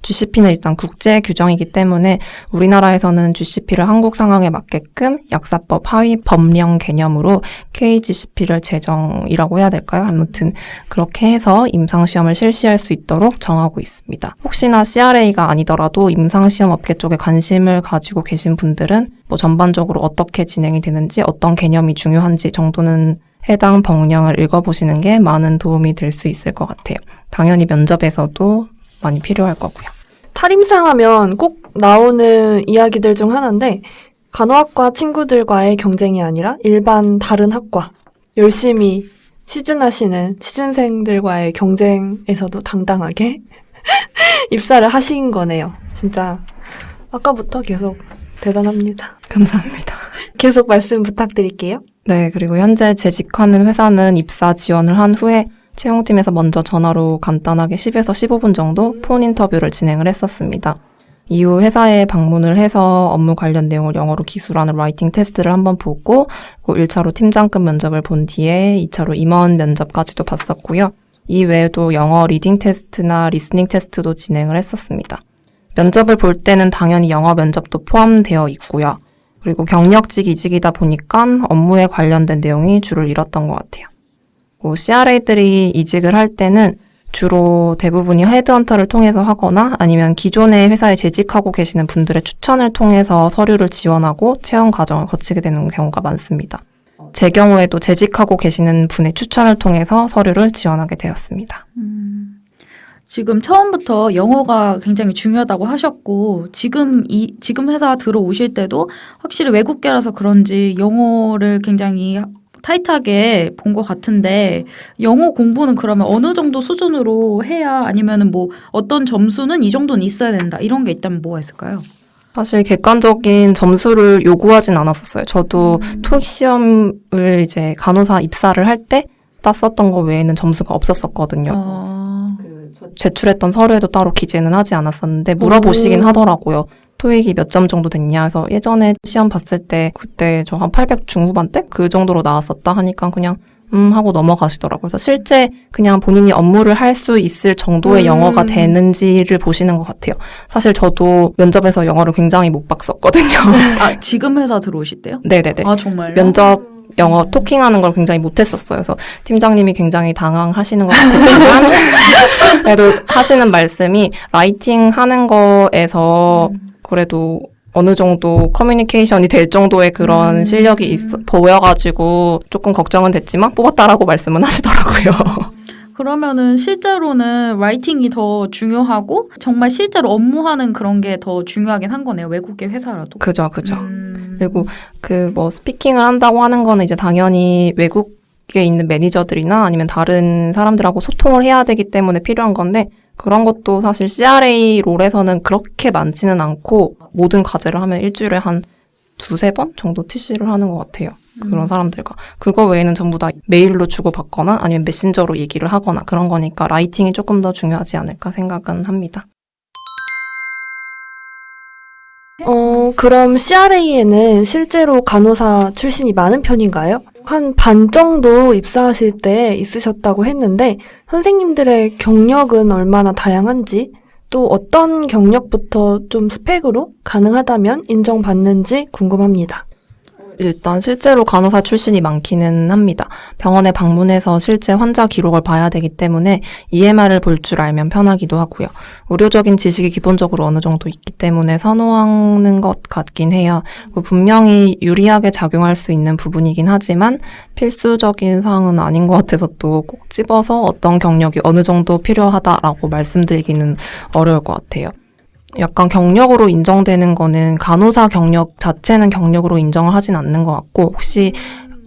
GCP는 일단 국제 규정이기 때문에 우리나라에서는 GCP를 한국 상황에 맞게끔 약사법 하위 법령 개념으로 KGCP를 제정이라고 해야 될까요? 아무튼 그렇게 해서 임상시험을 실시할 수 있도록 정하고 있습니다. 혹시나 CRA가 아니더라도 임상시험 업계 쪽에 관심을 가지고 계신 분들은 뭐 전반적으로 어떻게 진행이 되는지 어떤 개념이 중요한지 정도는 해당 법령을 읽어보시는 게 많은 도움이 될 수 있을 것 같아요. 당연히 면접에서도 많이 필요할 거고요. 탈임상 하면 꼭 나오는 이야기들 중 하나인데 간호학과 친구들과의 경쟁이 아니라 일반 다른 학과 열심히 취준하시는 취준생들과의 경쟁에서도 당당하게 입사를 하신 거네요. 진짜 아까부터 계속 대단합니다. 감사합니다. 계속 말씀 부탁드릴게요. 네, 그리고 현재 재직하는 회사는 입사 지원을 한 후에 채용팀에서 먼저 전화로 간단하게 10에서 15분 정도 폰 인터뷰를 진행을 했었습니다. 이후 회사에 방문을 해서 업무 관련 내용을 영어로 기술하는 라이팅 테스트를 한번 보고 1차로 팀장급 면접을 본 뒤에 2차로 임원 면접까지도 봤었고요. 이 외에도 영어 리딩 테스트나 리스닝 테스트도 진행을 했었습니다. 면접을 볼 때는 당연히 영어 면접도 포함되어 있고요. 그리고 경력직 이직이다 보니까 업무에 관련된 내용이 주를 이뤘던 것 같아요. CRA들이 이직을 할 때는 주로 대부분이 헤드헌터를 통해서 하거나 아니면 기존의 회사에 재직하고 계시는 분들의 추천을 통해서 서류를 지원하고 채용 과정을 거치게 되는 경우가 많습니다. 제 경우에도 재직하고 계시는 분의 추천을 통해서 서류를 지원하게 되었습니다. 지금 처음부터 영어가 굉장히 중요하다고 하셨고 지금 회사 들어오실 때도 확실히 외국계라서 그런지 영어를 굉장히 타이트하게 본 것 같은데 영어 공부는 그러면 어느 정도 수준으로 해야 아니면은 뭐 어떤 점수는 이 정도는 있어야 된다 이런 게 있다면 뭐가 있을까요? 사실 객관적인 점수를 요구하진 않았었어요. 저도 토익 시험을 이제 간호사 입사를 할 때 땄었던 거 외에는 점수가 없었었거든요. 제출했던 서류에도 따로 기재는 하지 않았었는데 물어보시긴 하더라고요. 토익이 몇 점 정도 됐냐 해서 예전에 시험 봤을 때 그때 저 한 800 중후반대? 그 정도로 나왔었다 하니까 그냥 하고 넘어가시더라고요. 그래서 실제 그냥 본인이 업무를 할 수 있을 정도의 영어가 되는지를 보시는 것 같아요. 사실 저도 면접에서 영어를 굉장히 못 봤었거든요. 아, 지금 회사 들어오실 때요? 네네네. 아, 정말요? 면접 영어 토킹하는 걸 굉장히 못했었어요. 그래서 팀장님이 굉장히 당황하시는 것 같았지만 그래도 하시는 말씀이 라이팅 하는 거에서 그래도 어느 정도 커뮤니케이션이 될 정도의 그런 실력이 보여가지고 조금 걱정은 됐지만 뽑았다라고 말씀은 하시더라고요. 그러면은 실제로는 라이팅이 더 중요하고 정말 실제로 업무하는 그런 게 더 중요하긴 한 거네요. 외국계 회사라도. 그죠. 그리고 스피킹을 한다고 하는 거는 이제 당연히 외국에 있는 매니저들이나 아니면 다른 사람들하고 소통을 해야 되기 때문에 필요한 건데 그런 것도 사실 CRA 롤에서는 그렇게 많지는 않고 모든 과제를 하면 일주일에 한 2-3번 정도 TC를 하는 것 같아요. 그런 사람들과. 그거 외에는 전부 다 메일로 주고받거나 아니면 메신저로 얘기를 하거나 그런 거니까 라이팅이 조금 더 중요하지 않을까 생각은 합니다. 그럼 CRA에는 실제로 간호사 출신이 많은 편인가요? 한 반 정도 입사하실 때 있으셨다고 했는데 선생님들의 경력은 얼마나 다양한지 또 어떤 경력부터 좀 스펙으로 가능하다면 인정받는지 궁금합니다. 일단 실제로 간호사 출신이 많기는 합니다. 병원에 방문해서 실제 환자 기록을 봐야 되기 때문에 EMR을 볼 줄 알면 편하기도 하고요. 의료적인 지식이 기본적으로 어느 정도 있기 때문에 선호하는 것 같긴 해요. 분명히 유리하게 작용할 수 있는 부분이긴 하지만 필수적인 사항은 아닌 것 같아서 또 꼭 집어서 어떤 경력이 어느 정도 필요하다라고 말씀드리기는 어려울 것 같아요. 약간 경력으로 인정되는 거는 간호사 경력 자체는 경력으로 인정을 하진 않는 것 같고 혹시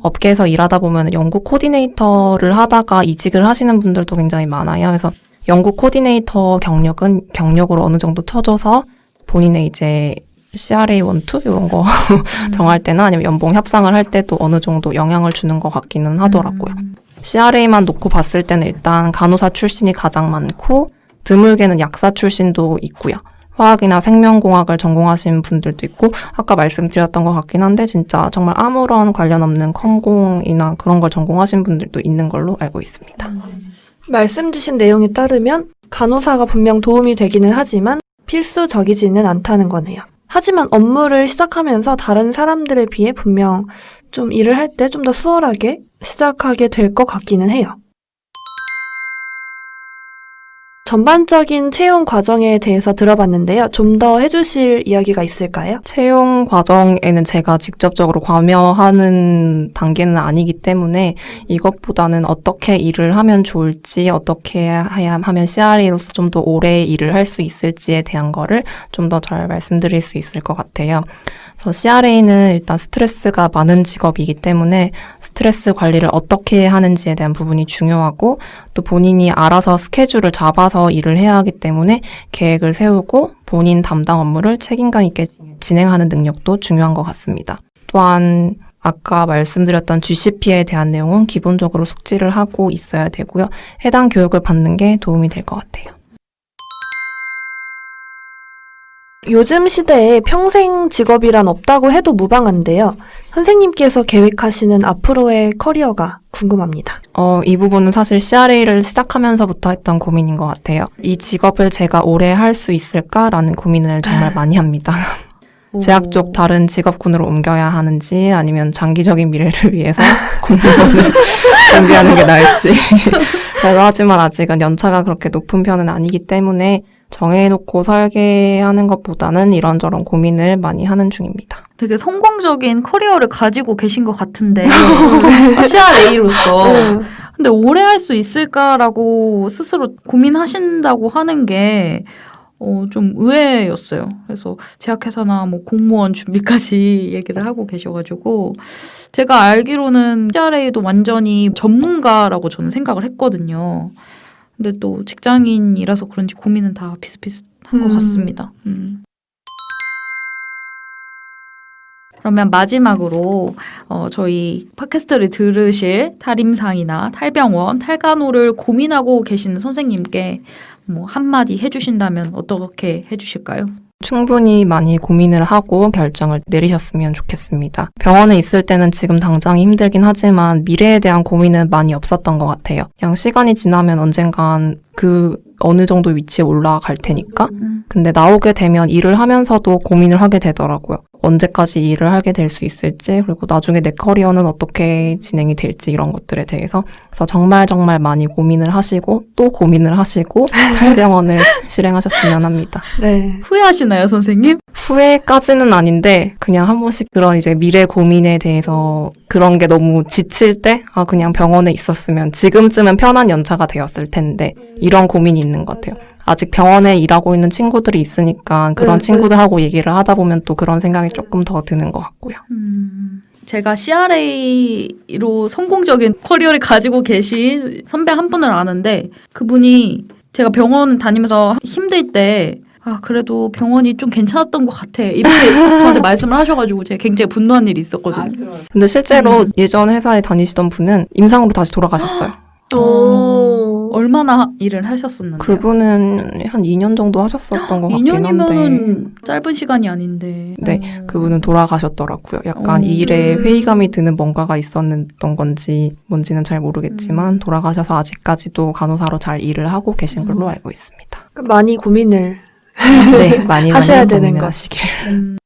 업계에서 일하다 보면 연구 코디네이터를 하다가 이직을 하시는 분들도 굉장히 많아요. 그래서 연구 코디네이터 경력은 경력으로 어느 정도 쳐줘서 본인의 이제 CRA 1, 2 이런 거 정할 때나 아니면 연봉 협상을 할 때도 어느 정도 영향을 주는 것 같기는 하더라고요. CRA만 놓고 봤을 때는 일단 간호사 출신이 가장 많고 드물게는 약사 출신도 있고요. 화학이나 생명공학을 전공하신 분들도 있고 아까 말씀드렸던 것 같긴 한데 진짜 정말 아무런 관련 없는 컴공이나 그런 걸 전공하신 분들도 있는 걸로 알고 있습니다. 말씀 주신 내용에 따르면 간호사가 분명 도움이 되기는 하지만 필수적이지는 않다는 거네요. 하지만 업무를 시작하면서 다른 사람들에 비해 분명 좀 일을 할 때 좀 더 수월하게 시작하게 될 것 같기는 해요. 전반적인 채용 과정에 대해서 들어봤는데요. 좀 더 해주실 이야기가 있을까요? 채용 과정에는 제가 직접적으로 관여하는 단계는 아니기 때문에 이것보다는 어떻게 일을 하면 좋을지, 어떻게 해야 하면 CRA로서 좀 더 오래 일을 할 수 있을지에 대한 거를 좀 더 잘 말씀드릴 수 있을 것 같아요. 그래서 CRA는 일단 스트레스가 많은 직업이기 때문에 스트레스 관리를 어떻게 하는지에 대한 부분이 중요하고 또 본인이 알아서 스케줄을 잡아서 일을 해야 하기 때문에 계획을 세우고 본인 담당 업무를 책임감 있게 진행하는 능력도 중요한 것 같습니다. 또한 아까 말씀드렸던 GCP에 대한 내용은 기본적으로 숙지를 하고 있어야 되고요. 해당 교육을 받는 게 도움이 될 것 같아요. 요즘 시대에 평생 직업이란 없다고 해도 무방한데요. 선생님께서 계획하시는 앞으로의 커리어가 궁금합니다. 이 부분은 사실 CRA를 시작하면서부터 했던 고민인 것 같아요. 이 직업을 제가 오래 할 수 있을까라는 고민을 정말 많이 합니다. 제약 쪽 다른 직업군으로 옮겨야 하는지 아니면 장기적인 미래를 위해서 공무원을 준비하는 게 나을지. 하지만 아직은 연차가 그렇게 높은 편은 아니기 때문에 정해놓고 설계하는 것보다는 이런저런 고민을 많이 하는 중입니다. 되게 성공적인 커리어를 가지고 계신 것 같은데 CRA로서 근데 오래 할 수 있을까라고 스스로 고민하신다고 하는 게 좀 의외였어요. 그래서 제약회사나 뭐 공무원 준비까지 얘기를 하고 계셔가지고 제가 알기로는 CRA도 완전히 전문가라고 저는 생각을 했거든요. 근데 또 직장인이라서 그런지 고민은 다 비슷비슷한 것 같습니다. 그러면 마지막으로 저희 팟캐스트를 들으실 탈임상이나 탈병원, 탈간호를 고민하고 계시는 선생님께 뭐 한마디 해주신다면 어떻게 해주실까요? 충분히 많이 고민을 하고 결정을 내리셨으면 좋겠습니다. 병원에 있을 때는 지금 당장이 힘들긴 하지만 미래에 대한 고민은 많이 없었던 것 같아요. 그냥 시간이 지나면 언젠간 그 어느 정도 위치에 올라갈 테니까. 근데 나오게 되면 일을 하면서도 고민을 하게 되더라고요. 언제까지 일을 하게 될 수 있을지, 그리고 나중에 내 커리어는 어떻게 진행이 될지 이런 것들에 대해서. 그래서 정말 많이 고민을 하시고 또 고민을 하시고 탈병원을 실행하셨으면 합니다. 네. 후회하시나요, 선생님? 후회까지는 아닌데 그냥 한 번씩 그런 이제 미래 고민에 대해서 그런 게 너무 지칠 때 그냥 병원에 있었으면 지금쯤은 편한 연차가 되었을 텐데 이런 고민이 있는 것 같아요. 아직 병원에 일하고 있는 친구들이 있으니까 그런 친구들하고 얘기를 하다 보면 또 그런 생각이 조금 더 드는 것 같고요. 제가 CRA로 성공적인 커리어를 가지고 계신 선배 한 분을 아는데 그분이 제가 병원 다니면서 힘들 때 그래도 병원이 좀 괜찮았던 것 같아. 이렇게 저한테 말씀을 하셔가지고 제가 굉장히 분노한 일이 있었거든요. 근데 실제로 예전 회사에 다니시던 분은 임상으로 다시 돌아가셨어요. 얼마나 일을 하셨었는데요? 그분은 한 2년 정도 하셨었던 것 같긴 한데 2년이면은 짧은 시간이 아닌데. 네, 그분은 돌아가셨더라고요. 약간 일에 회의감이 드는 뭔가가 있었던 건지 뭔지는 잘 모르겠지만 돌아가셔서 아직까지도 간호사로 잘 일을 하고 계신 걸로 알고 있습니다. 많이 고민을 네, 많이 하셔야 되는 고민을 것. 하시기를.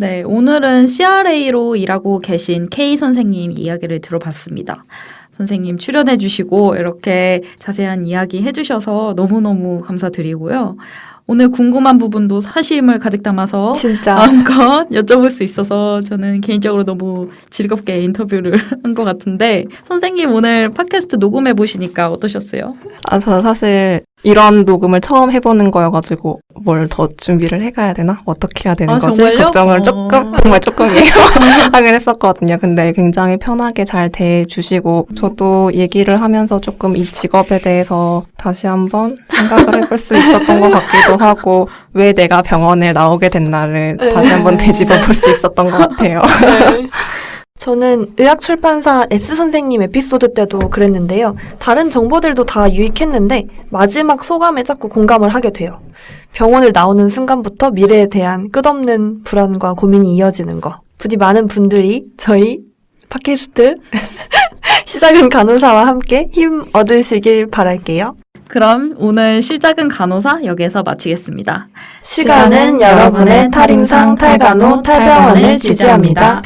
네, 오늘은 CRA로 일하고 계신 K 선생님 이야기를 들어봤습니다. 선생님 출연해주시고 이렇게 자세한 이야기 해주셔서 너무너무 감사드리고요. 오늘 궁금한 부분도 사심을 가득 담아서 진짜 마음껏 여쭤볼 수 있어서 저는 개인적으로 너무 즐겁게 인터뷰를 한 것 같은데 선생님 오늘 팟캐스트 녹음해 보시니까 어떠셨어요? 저는 사실 이런 녹음을 처음 해보는 거여가지고 뭘 더 준비를 해가야 되나? 어떻게 해야 되는 아, 거지? 정말요? 걱정을 정말 조금이에요. 하긴 했었거든요. 근데 굉장히 편하게 잘 대해주시고 저도 얘기를 하면서 조금 이 직업에 대해서 다시 한번 생각을 해볼 수 있었던 것 같기도 하고 왜 내가 병원에 나오게 됐나를 다시 한번 되짚어 볼 수 있었던 것 같아요. 저는 의학출판사 S 선생님 에피소드 때도 그랬는데요. 다른 정보들도 다 유익했는데 마지막 소감에 자꾸 공감을 하게 돼요. 병원을 나오는 순간부터 미래에 대한 끝없는 불안과 고민이 이어지는 거. 부디 많은 분들이 저희 팟캐스트 시작은 간호사와 함께 힘 얻으시길 바랄게요. 그럼 오늘 시작은 간호사 여기서 마치겠습니다. 시간은 여러분의 탈임상 탈간호 탈병원을 지지합니다.